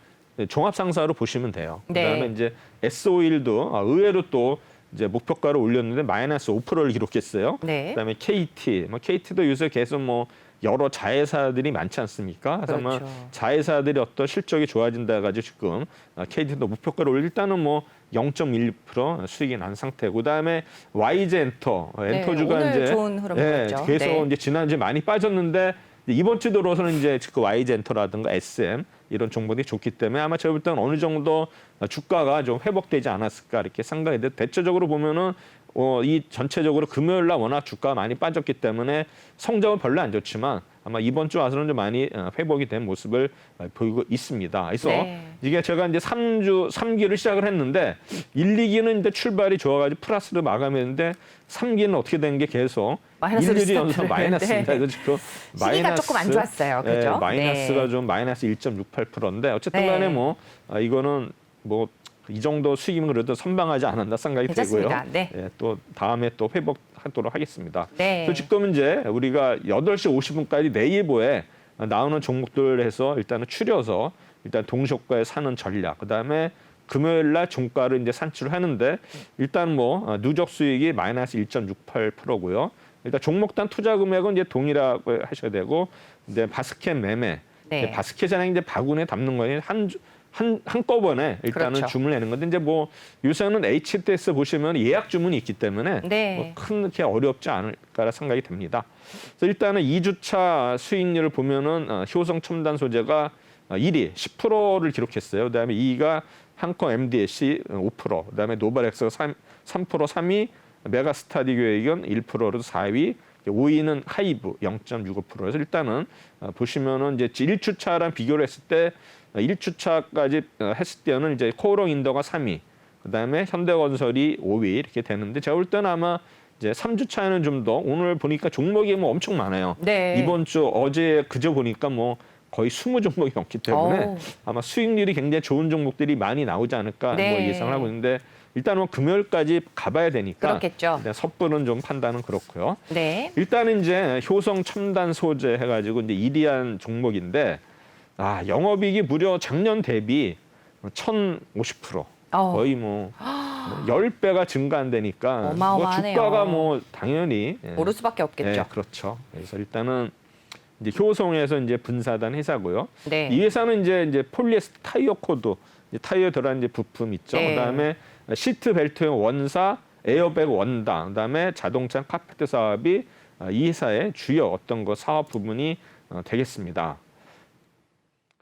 종합상사로 보시면 돼요. 그다음에 네. 이제 SO일도 의외로 또 이제 목표가를 올렸는데 마이너스 5%를 기록했어요. 네. 그다음에 KT, KT도 요새 계속 뭐 여러 자회사들이 많지 않습니까? 그래서 아마 그렇죠. 자회사들이 어떤 실적이 좋아진다 가지고 지금 KT도 목표가를 올릴 일단은 뭐 0.1% 수익이 난 상태고 그다음에 YG 엔터주가 오늘 이제 좋은 흐름이었죠. 계속 네. 이제 지난주에 많이 빠졌는데 이번 주 들어서는 이제 그 YG 엔터라든가 SM 이런 종목들이 좋기 때문에 아마 제가 볼 때는 어느 정도 주가가 좀 회복되지 않았을까 이렇게 생각이 돼요. 대체적으로 보면은 이 전체적으로 금요일 날 워낙 주가가 많이 빠졌기 때문에 성적은 별로 안 좋지만 아마 이번 주 와서는 좀 많이 회복이 된 모습을 보이고 있습니다. 그래서 네. 이게 제가 이제 3기를 시작을 했는데 1, 2기는 이제 출발이 좋아가지고 플러스로 마감했는데 3기는 어떻게 된 게 계속 마이너스로 1, 2주 연속 스타트를 마이너스입니다. 했는데. 그래서 지금 시기가 조금 안 좋았어요. 그죠? 마이너스가 네. 좀 마이너스 1.68%인데 어쨌든 네. 간에 뭐 이거는 뭐 이 정도 수익이면 그래도 선방하지 않았나 생각이 괜찮습니다. 되고요. 네. 예, 또 다음에 또 회복하도록 하겠습니다. 네. 그래서 지금 이제 우리가 8시 50분까지 네이버에 나오는 종목들을 해서 일단은 추려서 일단 동시효과에 사는 전략. 그다음에 금요일 날 종가를 이제 산출하는데 일단 뭐 누적 수익이 마이너스 1.68%고요. 일단 종목당 투자 금액은 이제 동일하고 하셔야 되고 이제 바스켓 매매. 네. 바스켓이라는 이제 바구니에 담는 거니 한꺼번에 일단은 그렇죠. 주문을 내는 건데 이제 뭐 요새는 HTS 보시면 예약 주문이 있기 때문에 네. 뭐 크게 어렵지 않을까 생각이 됩니다. 그래서 일단은 2주차 수익률을 보면은 효성 첨단 소재가 1위 10%를 기록했어요. 그다음에 2위가 한컴 MDSC 5%, 그다음에 노바렉스가 3% 3위, 메가스타디 교육은 1%로 4위, 5위는 하이브 0.65%에서 일단은 보시면은 이제 1주차랑 비교를 했을 때 1주차까지 했을 때는 이제 코오롱 인더가 3위, 그다음에 현대건설이 5위 이렇게 되는데 제가 볼 때는 아마 이제 3주차에는 좀 더 오늘 보니까 종목이 뭐 엄청 많아요. 네. 이번 주 어제 그저 보니까 뭐 거의 20종목이 넘기 때문에 오. 아마 수익률이 굉장히 좋은 종목들이 많이 나오지 않을까 네. 뭐 예상을 하고 있는데 일단 뭐 금요일까지 가봐야 되니까 그렇겠죠. 일단 섣부른 좀 판단은 그렇고요. 네. 일단은 이제 효성 첨단 소재 해가지고 이제 1위한 종목인데 영업이익이 무려 작년 대비 1,050% 거의 뭐 10배가 증가한다니까 뭐 어마어마하네요. 주가가 뭐 당연히 오를 수밖에 없겠죠. 예, 그렇죠. 그래서 일단은 이제 효성에서 이제 분사된 회사고요. 네. 이 회사는 이제 폴리에스터 타이어 코드, 이제 타이어 들어간 이제 부품 있죠. 네. 그다음에 시트 벨트용 원사, 에어백 원당, 그다음에 자동차 카페트 사업이 이 회사의 주요 어떤 거 사업 부분이 되겠습니다.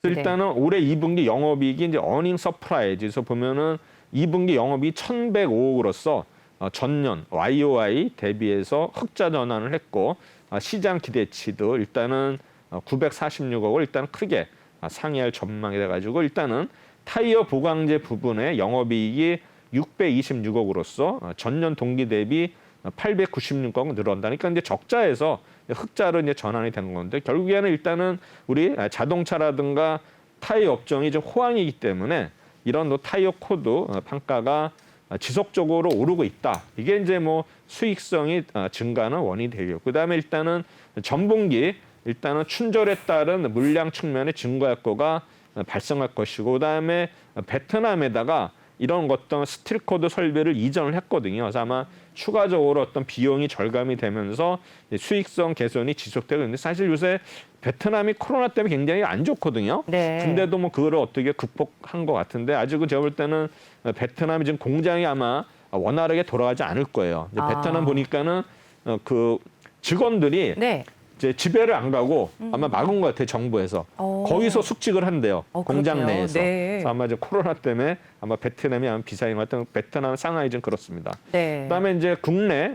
그래서 네. 일단은 올해 2분기 영업이익이 이제 어닝 서프라이즈에서 보면은 2분기 영업이 1,105억으로서 전년 YOY 대비해서 흑자 전환을 했고 시장 기대치도 일단은 946억을 일단 크게 상회할 전망이 돼가지고 일단은 타이어 보강제 부분의 영업이익이 626억으로서 전년 동기 대비 896억 늘어난다니까 이제 적자에서 흑자로 이제 전환이 된 건데 결국에는 일단은 우리 자동차라든가 타이어 업종이 좀 호황이기 때문에 이런 타이어 코드 판가가 지속적으로 오르고 있다. 이게 이제 뭐 수익성이 증가하는 원인이 되겠고 그다음에 일단은 전분기 일단은 춘절에 따른 물량 측면의 증가효과가 발생할 것이고 그다음에 베트남에다가 이런 어떤 스틸 코드 설비를 이전을 했거든요. 그래서 아마 추가적으로 어떤 비용이 절감이 되면서 수익성 개선이 지속되고 있는데 사실 요새 베트남이 코로나 때문에 굉장히 안 좋거든요. 네. 근데도 뭐 그거를 어떻게 극복한 것 같은데 아직은 제가 볼 때는 베트남이 지금 공장이 아마 원활하게 돌아가지 않을 거예요. 이제 베트남 보니까는 그 직원들이 네. 이제 집에를 안 가고 아마 막은 것 같아요, 정부에서. 거기서 숙직을 한대요, 공장 그렇군요. 내에서. 네. 그래서 아마 이제 코로나 때문에 아마 베트남이 아마 비상인 것 같은 베트남 상하이 좀 그렇습니다. 네. 그다음에 이제 국내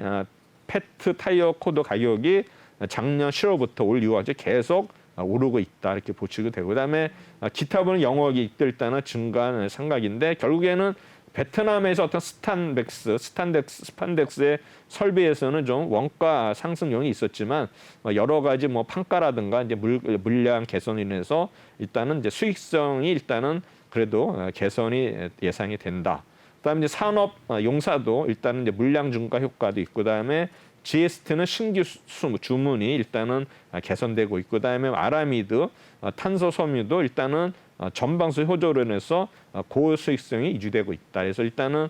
페트 타이어 코드 가격이 작년 10월부터 올 6월까지 계속 오르고 있다 이렇게 보시게 되고 그다음에 기타 부분 영업이익도 일단은 증가하는 생각인데 결국에는 베트남에서 어떤 스판덱스의 설비에서는 좀 원가 상승 요인이 있었지만 여러 가지 뭐 판가라든가 이제 물량 개선으로 인해서 일단은 이제 수익성이 일단은 그래도 개선이 예상이 된다. 그다음에 이제 산업 용사도 일단은 이제 물량 증가 효과도 있고, 그다음에 GST는 신규 주문이 일단은 개선되고 있고, 그다음에 아라미드, 탄소 섬유도 일단은 전방수 효조로 인해서 고수익성이 유지되고 있다. 그래서 일단은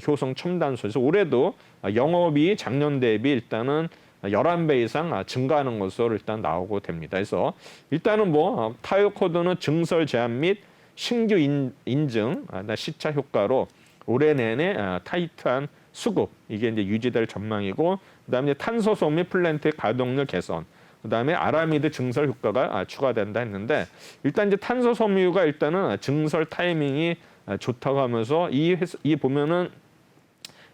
효성 첨단소에서 올해도 영업이 작년 대비 일단은 11배 이상 증가하는 것으로 일단 나오고 됩니다. 그래서 일단은 뭐 타이어 코드는 증설 제한 및 신규 인증, 시차 효과로 올해 내내 타이트한 수급 이게 이제 유지될 전망이고, 그다음에 탄소 소모 플랜트의 가동률 개선, 그다음에 아라미드 증설 효과가 추가된다 했는데, 일단 이제 탄소 섬유가 일단은 증설 타이밍이 좋다고 하면서 이 보면은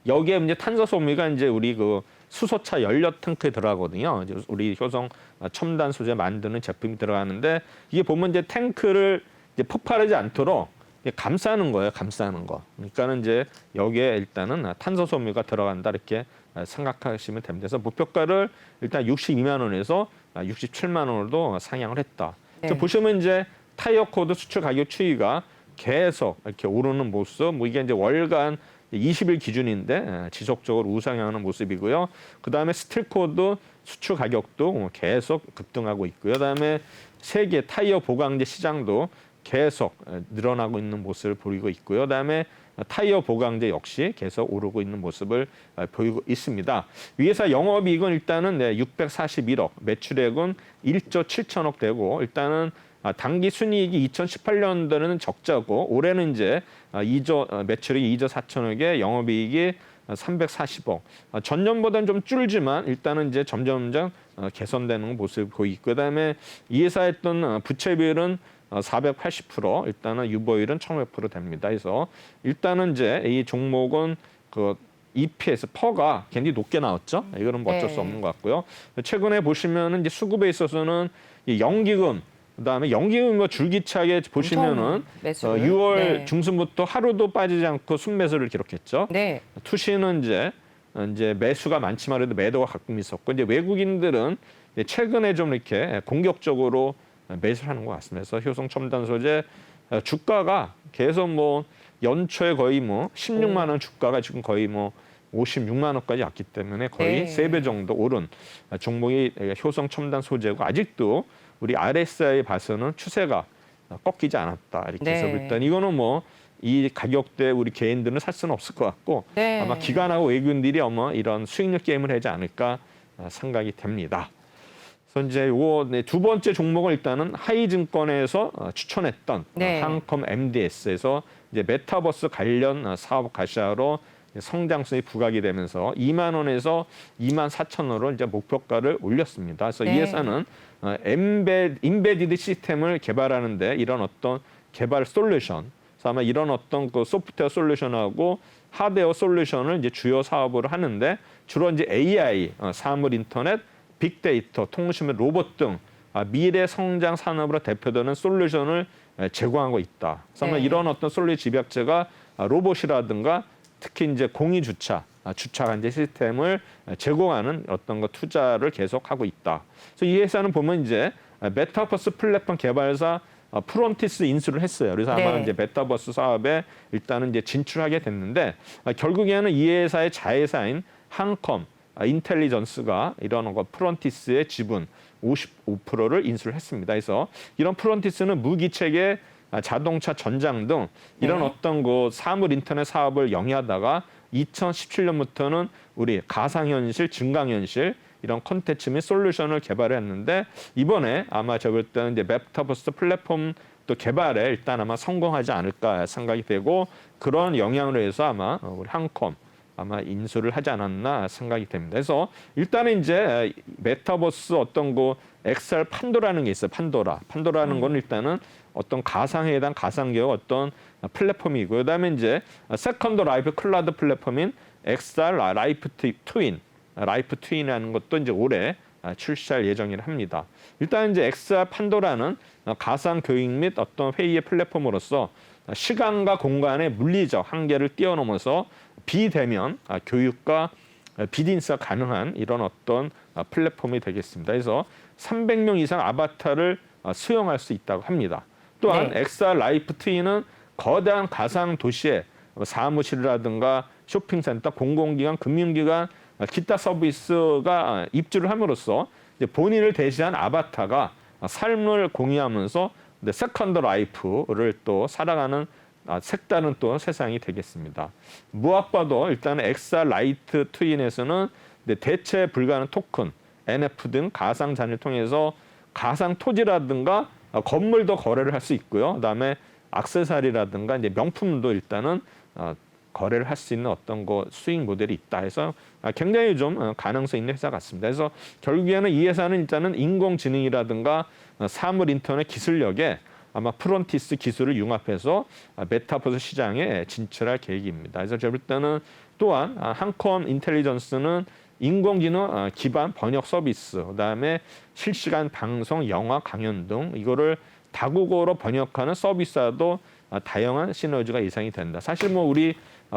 여기에 이제 탄소 섬유가 이제 우리 그 수소차 연료 탱크에 들어가거든요. 이제 우리 효성 첨단 소재 만드는 제품이 들어가는데, 이게 보면 이제 탱크를 이제 폭발하지 않도록 감싸는 거예요. 감싸는 거. 그러니까는 이제 여기에 일단은 탄소 섬유가 들어간다 이렇게 생각하시면 됩니다. 그래서 목표가를 일단 62만 원에서 67만 원으로도 상향을 했다. 네. 보시면 이제 타이어 코드 수출 가격 추이가 계속 이렇게 오르는 모습, 뭐 이게 이제 월간 20일 기준인데 지속적으로 우상향하는 모습이고요. 그다음에 스틸 코드 수출 가격도 계속 급등하고 있고요. 그다음에 세계 타이어 보강제 시장도 계속 늘어나고 있는 모습을 보이고 있고요. 그다음에 타이어 보강제 역시 계속 오르고 있는 모습을 보이고 있습니다. 위에서 영업이익은 일단은 641억, 매출액은 1조 7천억 되고, 일단은 당기 순이익이 2018년도에는 적자고, 올해는 이제 매출이 2조 4천억에 영업이익이 340억. 전년보다는 좀 줄지만 일단은 이제 점점 개선되는 모습을 보이고, 그다음에 이 회사 했던 부채 비율은 480%, 일단은 유보율은 1,500% 됩니다. 그래서 일단은 이제 이 종목은 그 EPS 퍼가 굉장히 높게 나왔죠. 이거는 뭐 어쩔 수 없는 것 같고요. 최근에 보시면은 이제 수급에 있어서는 이 연기금, 그다음에 연기금 뭐 줄기차게 보시면은 매수를. 6월 네. 중순부터 하루도 빠지지 않고 순매수를 기록했죠. 네. 투시는 이제 매수가 많지만 그래도 매도가 가끔 있었고, 이제 외국인들은 최근에 좀 이렇게 공격적으로 매수를 하는 것 같습니다. 그래서 효성 첨단 소재 주가가 계속 뭐 연초에 거의 뭐 16만 원 주가가 지금 거의 뭐 56만 원까지 왔기 때문에 거의 네. 3배 정도 오른 종목이 효성 첨단 소재고, 아직도 우리 RSI에 봐서는 추세가 꺾이지 않았다. 이렇게 해서 네. 일단 이거는 뭐 이 가격대에 우리 개인들은 살 수는 없을 것 같고, 네. 아마 기관하고 외국인들이 아마 이런 수익률 게임을 하지 않을까 생각이 됩니다. 그래서 이제 요거 두 번째 종목을 일단은 하이증권에서 추천했던 네. 한컴 MDS에서 이제 메타버스 관련 사업 가시화로 성장성이 부각이 되면서 2만 원에서 2만 4천 원으로 이제 목표가를 올렸습니다. 그래서 네. 이 회사는 인베디드 시스템을 개발하는데 이런 어떤 개발 솔루션, 그래서 아마 이런 어떤 그 소프트웨어 솔루션하고 하드웨어 솔루션을 이제 주요 사업으로 하는데, 주로 이제 AI, 사물 인터넷, 빅데이터, 통신 및 로봇 등 미래 성장 산업으로 대표되는 솔루션을 제공하고 있다. 그래서 아마 네. 이런 어떤 솔루션 집약체가 로봇이라든가 특히 이제 공유 주차 관제 시스템을 제공하는 어떤 거 투자를 계속하고 있다. 그래서 이 회사는 보면 이제 메타버스 플랫폼 개발사 프론티스 인수를 했어요. 그래서 아마 네. 이제 메타버스 사업에 일단은 이제 진출하게 됐는데, 결국에는 이 회사의 자회사인 한컴 인텔리전스가 이런 거 프론티스의 지분 55%를 인수를 했습니다. 그래서 이런 프론티스는 무기 체계, 자동차 전장 등 이런 네. 어떤 그 사물 인터넷 사업을 영위하다가 2017년부터는 우리 가상현실, 증강현실 이런 콘텐츠 및 솔루션을 개발했는데, 이번에 아마 제가 볼 때는 이제 메타버스 플랫폼 또 개발에 일단 아마 성공하지 않을까 생각이 되고, 그런 영향으로 해서 아마 우리 한컴 아마 인수를 하지 않았나 생각이 됩니다. 그래서 일단은 이제 메타버스 어떤 그 XR 판도라는 게 있어요. 판도라는 건 일단은 어떤 가상에 대한 가상기업 어떤 플랫폼이고, 그다음에 이제 세컨드 라이프 클라우드 플랫폼인 XR 라이프 트윈이라는 것도 이제 올해 출시할 예정이라 합니다. 일단 이제 XR 판도라는 가상 교육 및 어떤 회의의 플랫폼으로서 시간과 공간의 물리적 한계를 뛰어넘어서 비대면 교육과 비즈니스가 가능한 이런 어떤 플랫폼이 되겠습니다. 그래서 300명 이상 아바타를 수용할 수 있다고 합니다. 또한 네. XR 라이프 트윈은 거대한 가상 도시에 사무실이라든가 쇼핑센터, 공공기관, 금융기관, 기타 서비스가 입주를 함으로써 이제 본인을 대신한 아바타가 삶을 공유하면서 세컨드 라이프를 또 살아가는 색다른 또 세상이 되겠습니다. 무엇봐도 일단 XR 라이트 트윈에서는 대체 불가능한 토큰, NF 등 가상 잔을 통해서 가상 토지라든가 건물도 거래를 할 수 있고요. 그다음에 액세서리라든가 이제 명품도 일단은 거래를 할 수 있는 어떤 수익 모델이 있다 해서 굉장히 좀 가능성 있는 회사 같습니다. 그래서 결국에는 이 회사는 일단은 인공지능이라든가 사물 인터넷 기술력에 아마 프론티스 기술을 융합해서 메타버스 시장에 진출할 계획입니다. 그래서 제가 볼 때는 또한 한컴 인텔리전스는 인공지능 기반 번역 서비스, 그다음에 실시간 방송, 영화, 강연 등 이거를 다국어로 번역하는 서비스와도 다양한 시너지가 예상이 된다. 사실 뭐 우리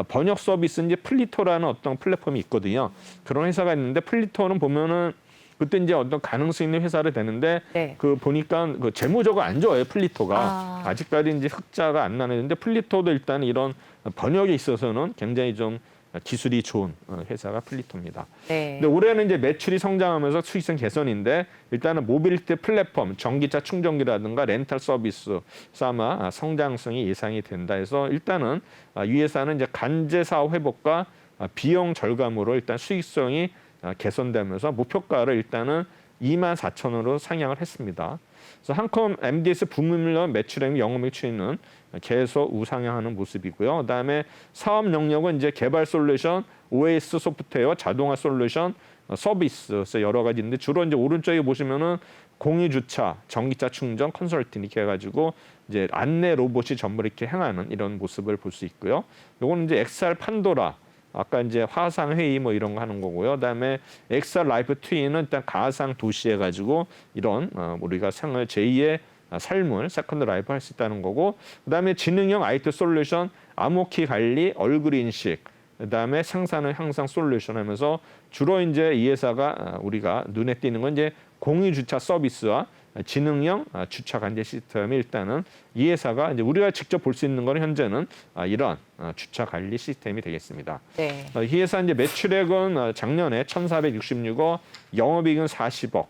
번역 서비스 이제 플리토라는 어떤 플랫폼이 있거든요. 그런 회사가 있는데 플리토는 보면은 그때 이제 어떤 가능성 있는 회사를 되는데 네. 그 보니까 그 재무적으로 안 좋아요 플리토가. 아직까지 이제 흑자가 안 나는데 플리토도 일단 이런 번역에 있어서는 굉장히 좀 기술이 좋은 회사가 플리토입니다. 네. 근데 올해는 이제 매출이 성장하면서 수익성 개선인데 일단은 모빌리티 플랫폼, 전기차 충전기라든가 렌탈 서비스 아마 성장성이 예상이 된다 해서 일단은 이 회사는 이제 간제 사업 회복과 비용 절감으로 일단 수익성이 개선되면서 목표가를 일단은 24,000원으로 상향을 했습니다. 그래서 한컴 MDS 부문별 매출액 영업이익 추이는 계속 우상향하는 모습이고요. 그다음에 사업 영역은 이제 개발 솔루션, OS 소프트웨어, 자동화 솔루션, 서비스 그래서 여러 가지인데 주로 이제 오른쪽에 보시면은 공유 주차, 전기차 충전, 컨설팅 이렇게 해가지고 이제 안내 로봇이 전부 이렇게 행하는 이런 모습을 볼 수 있고요. 요거는 이제 XR 판도라. 아까 이제 화상 회의 뭐 이런 거 하는 거고요. 그다음에 XR 라이프 트윈은 일단 가상 도시 해가지고 이런 우리가 생활 제2의 삶을 세컨드 라이프 할 수 있다는 거고, 그다음에 지능형 IT 솔루션, 암호키 관리, 얼굴 인식, 그다음에 생산을 향상 솔루션 하면서 주로 이제 이 회사가 우리가 눈에 띄는 건 이제 공유 주차 서비스와 지능형 주차 관제 시스템이 일단은 이 회사가 이제 우리가 직접 볼 수 있는 건 현재는 이런 주차 관리 시스템이 되겠습니다. 네. 이 회사 이제 매출액은 작년에 1,466억, 영업이익은 40억.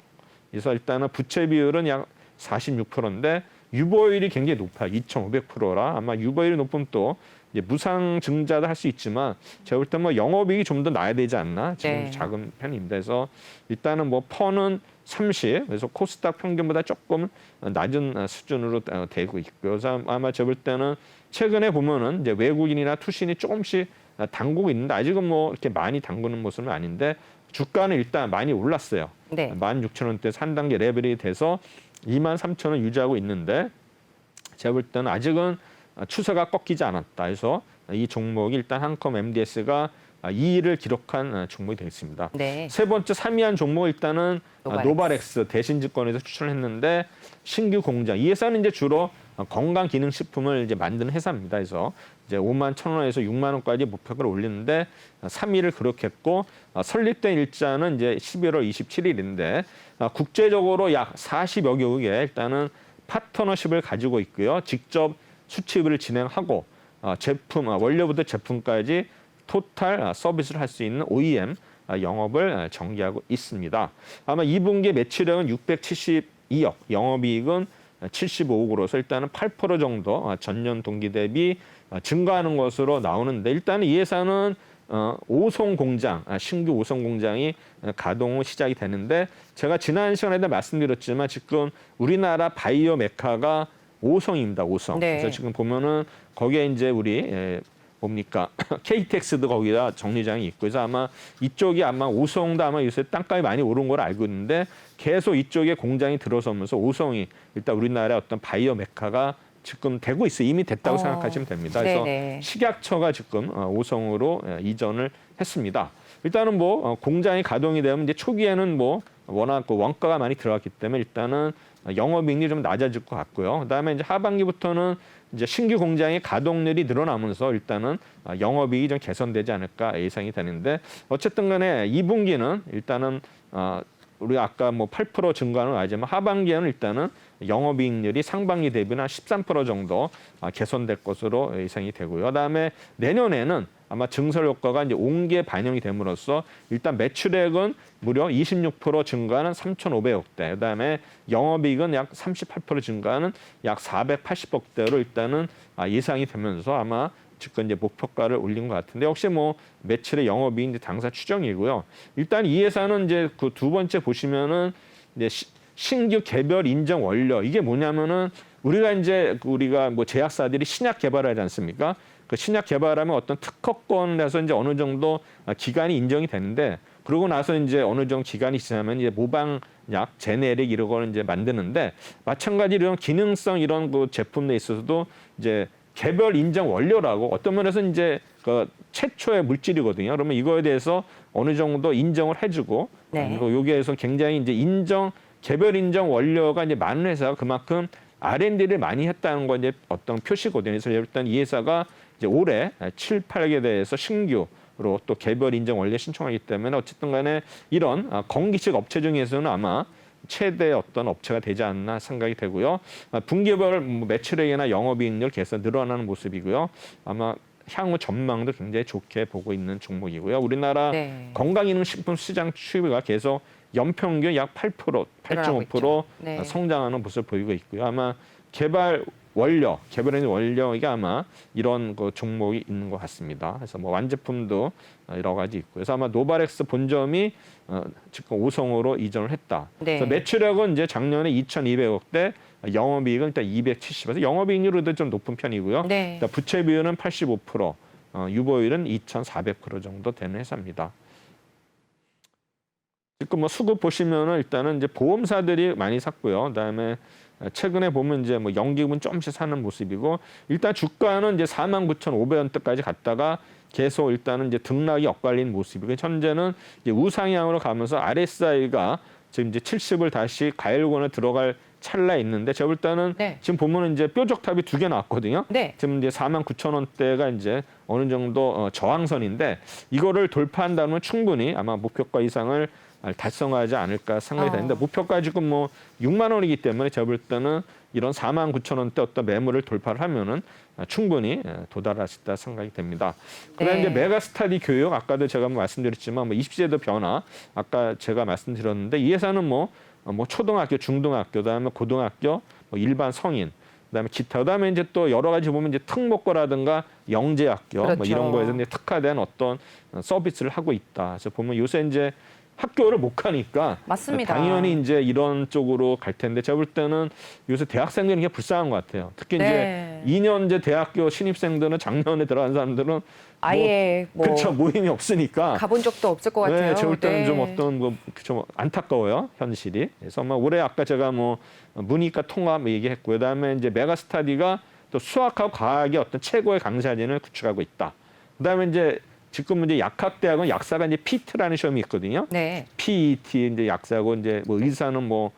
그래서 일단은 부채 비율은 약 46%인데 유보율이 굉장히 높아요. 2,500%라 아마 유보율이 높으면 또 이제 무상증자도 할 수 있지만 제가 볼 때 뭐 영업이익이 좀 더 나야 되지 않나 지금 네. 작은 편입니다. 그래서 일단은 뭐 펀은 30, 그래서 코스닥 평균보다 조금 낮은 수준으로 되고 있고요. 그래서 아마 제가 볼 때는 최근에 보면은 이제 외국인이나 투신이 조금씩 담그고 있는데 아직은 뭐 이렇게 많이 담그는 모습은 아닌데 주가는 일단 많이 올랐어요. 네. 16,000원대에서 한 단계 레벨이 돼서 23,000원 유지하고 있는데 제가 볼 때는 아직은 추세가 꺾이지 않았다. 그래서 이 종목이 일단 한컴 MDS가 2위를 기록한 종목이 되겠습니다. 네. 세 번째 3위한 종목 일단은 노바렉스 대신증권에서 추천을 했는데 신규 공장. 이 회사는 이제 주로 건강기능식품을 이제 만드는 회사입니다. 그래서 이제 51,000원에서 6만 원까지 목표가를 올리는데 3위를 기록했고 설립된 일자는 이제 11월 27일인데 국제적으로 약 40여 개국에 일단은 파트너십을 가지고 있고요. 직접 수출을 진행하고 제품 원료부터 제품까지 토탈 서비스를 할 수 있는 OEM 영업을 전개하고 있습니다. 아마 2분기 매출액은 672억, 영업이익은 75억으로서 일단은 8% 정도 전년 동기 대비 증가하는 것으로 나오는데 일단은 이 회사는 오송 공장, 신규 오송 공장이 가동 후 시작이 되는데 제가 지난 시간에도 말씀드렸지만 지금 우리나라 바이오 메카가 오송입니다. 오송. 네. 그래서 지금 보면은 거기에 이제 우리 뭡니까 KTX도 거기다 정류장이 있고 그래서 아마 이쪽이 아마 오송도 아마 요새 땅값이 많이 오른 걸 알고 있는데 계속 이쪽에 공장이 들어서면서 오송이 일단 우리나라의 어떤 바이오 메카가 지금 되고 있어요. 이미 됐다고 생각하시면 됩니다. 그래서 네네. 식약처가 지금 오송으로 이전을 했습니다. 일단은 뭐 공장이 가동이 되면 이제 초기에는 뭐 워낙 그 원가가 많이 들어갔기 때문에 일단은 영업이익이 좀 낮아질 것 같고요. 그다음에 이제 하반기부터는 이제 신규 공장의 가동률이 늘어나면서 일단은 영업이익이 좀 개선되지 않을까 예상이 되는데 어쨌든 간에 2분기는 일단은 우리가 아까 뭐 8% 증가는 아니지만 하반기에는 일단은 영업이익률이 상반기 대비는 한 13% 정도 개선될 것으로 예상이 되고요. 그다음에 내년에는 아마 증설 효과가 이제 온게 반영이 됨으로써 일단 매출액은 무려 26% 증가하는 3,500억대, 그다음에 영업이익은 약 38% 증가하는 약 480억대로 일단은 예상이 되면서 아마 지금 이제 목표가를 올린 것 같은데, 역시 뭐 매출의 영업이익 이제 당사 추정이고요. 일단 이 회사는 이제 그 두 번째 보시면은 이제 신규 개별 인정 원료, 이게 뭐냐면은 우리가 뭐 제약사들이 신약 개발하지 않습니까? 그 신약 개발하면 어떤 특허권에서 이제 어느 정도 기간이 인정이 되는데, 그러고 나서 이제 어느 정도 기간이 지나면 이제 모방약, 제네릭 이런 거는 이제 만드는데, 마찬가지로 이런 기능성 이런 그 제품에 있어서도 이제 개별 인정 원료라고 어떤 면에서 이제 그 최초의 물질이거든요. 그러면 이거에 대해서 어느 정도 인정을 해주고, 네. 그리고 여기에서 굉장히 이제 개별 인정 원료가 이제 많은 회사가 그만큼 R&D를 많이 했다는 건 이제 어떤 표시거든요. 그래서 일단 이 회사가 이제 올해 7, 8개에 대해서 신규로 또 개별 인정 원료 신청하기 때문에 어쨌든 간에 이런 건기식 업체 중에서는 아마 최대 어떤 업체가 되지 않나 생각이 되고요. 분기별 매출액이나 영업이익률 개선 늘어나는 모습이고요. 아마 향후 전망도 굉장히 좋게 보고 있는 종목이고요. 우리나라 네. 건강기능식품 시장 추이가 계속 연평균 약 8%, 8.5% 네. 성장하는 모습을 보이고 있고요. 아마 개별 원료가 아마 이런 그 종목이 있는 것 같습니다. 그래서 뭐 완제품도 여러 가지 있고요. 그래서 아마 노바렉스 본점이 지금 5성으로 이전을 했다. 네. 그래서 매출액은 이제 작년에 2,200억대, 영업이익은 일단 270에서 영업이익률도 좀 높은 편이고요. 네. 일단 부채 비율은 85%, 유보율은 2,400% 정도 되는 회사입니다. 지금 뭐 수급 보시면은 일단은 이제 보험사들이 많이 샀고요. 그다음에 최근에 보면 이제 뭐 연기금은 조금씩 사는 모습이고, 일단 주가는 이제 49,500원대까지 갔다가 계속 일단은 이제 등락이 엇갈린 모습이고, 현재는 이제 우상향으로 가면서 RSI가 지금 이제 70을 다시 가열권에 들어갈 찰나에 있는데, 제가 볼 때는 네. 지금 보면은 이제 뾰족탑이 2개 나왔거든요. 네. 지금 이제 49,000원대가 이제 어느 정도 저항선인데, 이거를 돌파한다면 충분히 아마 목표가 이상을 달성하지 않을까 생각이 되는데, 목표가 지금 뭐 6만 원이기 때문에 제가 볼 때는 이런 49,000원대 어떤 매물을 돌파를 하면은 충분히 도달할 수 있다 생각이 됩니다. 그다음에 네. 이제 메가스터디 교육, 아까도 제가 말씀드렸지만 뭐 20세대 변화, 아까 제가 말씀드렸는데 이 회사는 뭐 초등학교, 중등학교, 그다음에 고등학교, 뭐 일반 성인, 그다음에 기타, 그다음에 이제 또 여러 가지 보면 이제 특목고라든가 영재학교, 그렇죠. 뭐 이런 거에서 이제 특화된 어떤 서비스를 하고 있다. 그래서 보면 요새 이제 학교를 못 가니까 맞습니다. 당연히 이제 이런 쪽으로 갈 텐데, 제가 볼 때는 요새 대학생들이 그냥 불쌍한 것 같아요. 특히 네. 이제 2년제 대학교 신입생들은, 작년에 들어간 사람들은 아예 뭐 그렇죠, 모임이 없으니까 가본 적도 없을 것 같아요. 네, 제가 볼 때는 네. 좀 어떤 좀 안타까워요, 현실이. 그래서 아마 올해 아까 제가 뭐 문이과 통합 얘기했고, 그다음에 이제 메가스터디가 또 수학하고 과학의 어떤 최고의 강사진을 구축하고 있다. 그다음에 이제 지금 이제 약학대학은 약사가 이제 PET라는 시험이 있거든요. 네. PET 이제 약사고, 이제 뭐 의사는 뭐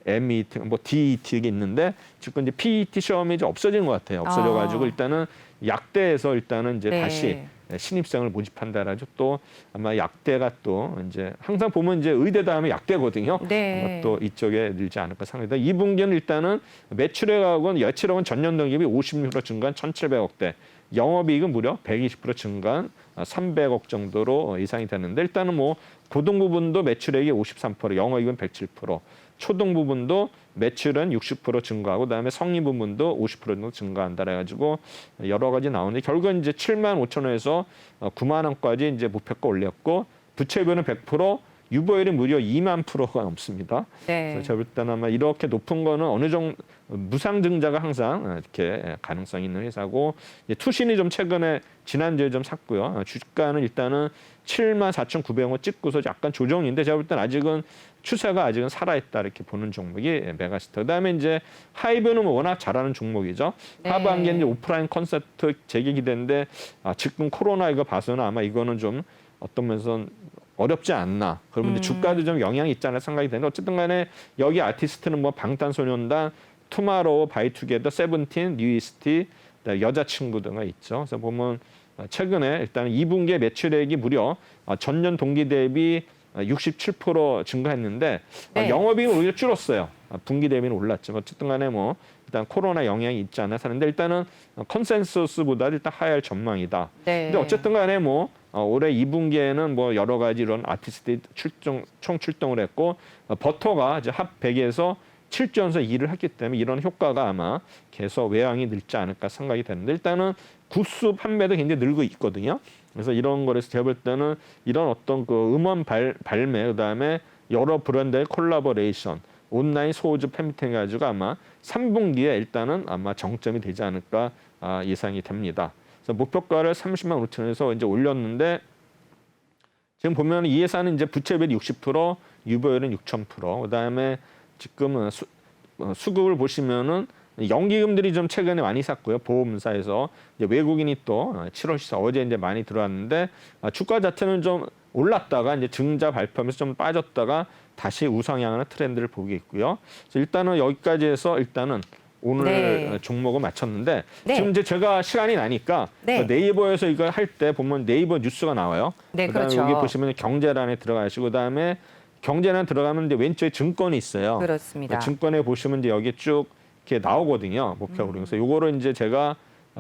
MET, 뭐 DET 이게 있는데, 지금 이제 PET 시험이 이제 없어진 것 같아요. 없어져가지고 일단은 약대에서 일단은 이제 네. 다시 신입생을 모집한다라죠. 또 아마 약대가 또 이제 항상 보면 이제 의대 다음에 약대거든요. 네. 아마 또 이쪽에 늘지 않을까 생각합니다. 2분기는 일단은 매출액하고는 예출액은 전년 동기 대비 56% 증가한 1,700억대. 영업이익은 무려 120% 증가한 300억 정도로 예상이 되는데, 일단은 뭐 고등 부분도 매출액이 53%, 영업이익은 107%, 초등 부분도 매출은 60% 증가하고, 그다음에 성인 부분도 50% 정도 증가한다 해가지고 여러 가지 나오는데, 결국은 이제 7만 5천 원에서 9만 원까지 이제 목표가 올렸고, 부채비율은 100%, 유보율이 무려 2만 %가 넘습니다. 네. 그래서 제가 볼 때는 아마 이렇게 높은 거는 어느 정도 무상증자가 항상 이렇게 가능성이 있는 회사고, 투신이 좀 최근에 지난주에 좀 샀고요. 주가는 일단은 74,900원 찍고서 약간 조정인데, 제가 볼 때는 아직은 추세가 아직은 살아있다 이렇게 보는 종목이 메가스터. 그다음에 이제 하이브는 워낙 잘하는 종목이죠. 네. 하반기에 이제 오프라인 콘서트 재개기 되는데, 지금 코로나 이거 봐서는 아마 이거는 좀 어떤 면에서 어렵지 않나. 그러면 이제 주가도 좀 영향이 있지 않나 생각이 되는데, 어쨌든 간에 여기 아티스트는 뭐 방탄소년단, 투마로우, 바이투게더, 세븐틴, 뉴이스트, 여자친구 등가 있죠. 그래서 보면 최근에 일단 2분기에 매출액이 무려 전년 동기 대비 67% 증가했는데 네. 영업이익은 오히려 줄었어요. 분기 대비는 올랐지만 어쨌든 간에 뭐 일단 코로나 영향이 있지 않아 사는데 일단은 컨센서스보다 일단 하향 전망이다. 네. 근데 어쨌든 간에 뭐 올해 2분기에는 뭐 여러 가지 이런 아티스트들이 총 출동을 했고 버터가 이제 합 100에서 7조원서 일을 했기 때문에 이런 효과가 아마 계속 외양이 늘지 않을까 생각이 되는데 일단은 구스 판매도 굉장히 늘고 있거든요. 그래서 이런 거에서 제가 볼 때는 이런 어떤 그 음원 발매 그다음에 여러 브랜드의 콜라보레이션 온라인 소우즈 팬미팅 해가지고 아마 3분기에 일단은 아마 정점이 되지 않을까 예상이 됩니다. 그래서 목표가를 30만 5천원에서 이제 올렸는데 지금 보면 이 회사는 이제 부채비율이 60%, 유보율은 6,000%. 그다음에 지금 수급을 보시면은 연기금들이 좀 최근에 많이 샀고요. 보험사에서 이제 외국인이 또 7월 시세 어제 이제 많이 들어왔는데 주가 자체는 좀 올랐다가 이제 증자 발표하면서 좀 빠졌다가 다시 우상향하는 트렌드를 보고 있고요. 그래서 일단은 여기까지 해서 일단은 오늘 네. 종목을 마쳤는데 네. 지금 이제 제가 시간이 나니까 네. 네이버에서 이걸 할 때 보면 네이버 뉴스가 나와요. 네, 그다음에 그렇죠. 여기 보시면 경제란에 들어가시고 그다음에 경제란 들어가면 이제 왼쪽에 증권이 있어요. 그렇습니다. 증권에 보시면 이제 여기 쭉 이렇게 나오거든요. 목표로. 그래서 요거를 이제 제가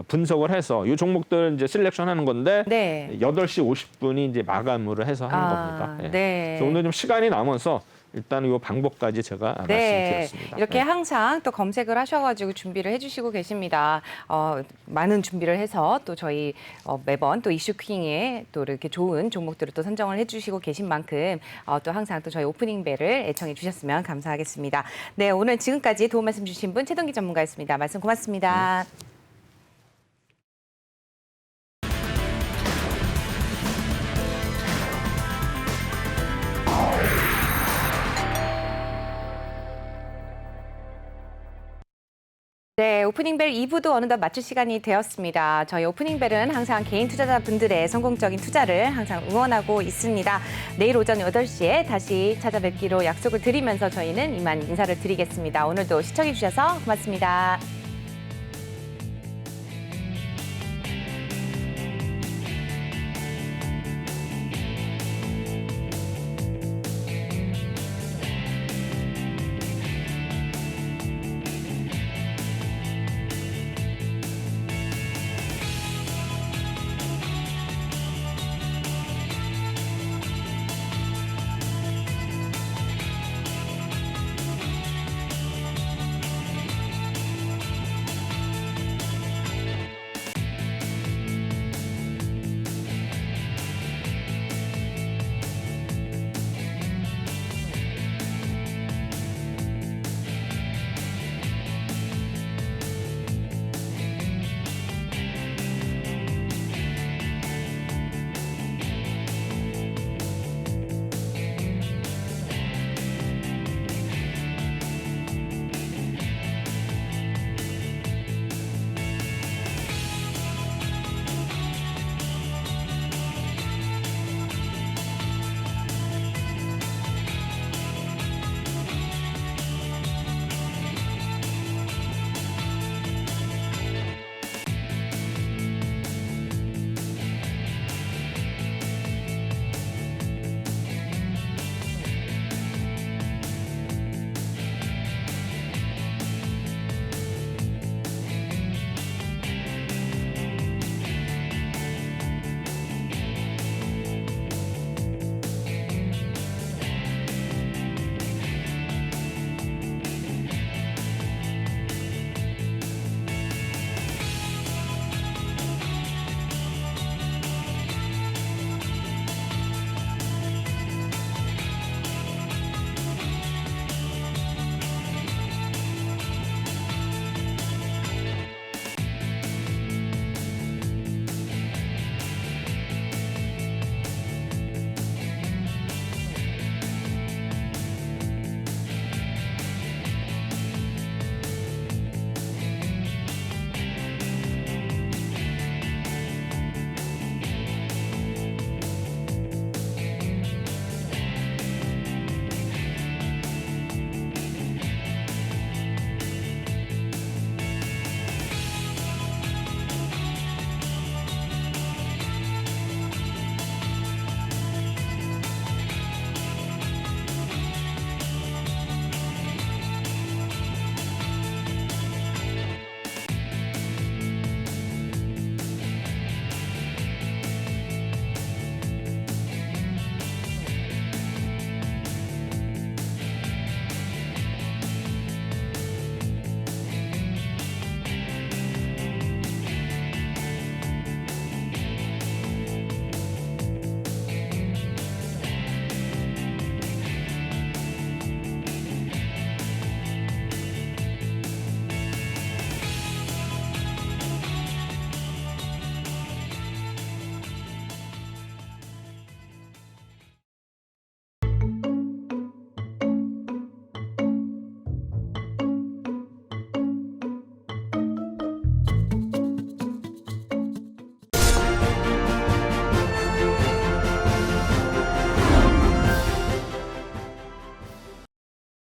분석을 해서 이 종목들 이제 셀렉션 하는 건데 네. 8시 50분이 이제 마감으로 해서 하는 겁니다. 예. 네. 그래서 오늘 좀 시간이 남아서 일단 이 방법까지 제가 말씀드렸습니다. 이렇게 네. 항상 또 검색을 하셔가지고 준비를 해주시고 계십니다. 많은 준비를 해서 또 저희 매번 또 이슈킹에 또 이렇게 좋은 종목들을 또 선정을 해주시고 계신 만큼 또 항상 또 저희 오프닝 벨을 애청해 주셨으면 감사하겠습니다. 네, 오늘 지금까지 도움 말씀 주신 분 최동기 전문가였습니다. 말씀 고맙습니다. 네, 오프닝벨 2부도 어느덧 마칠 시간이 되었습니다. 저희 오프닝벨은 항상 개인 투자자분들의 성공적인 투자를 항상 응원하고 있습니다. 내일 오전 8시에 다시 찾아뵙기로 약속을 드리면서 저희는 이만 인사를 드리겠습니다. 오늘도 시청해 주셔서 고맙습니다.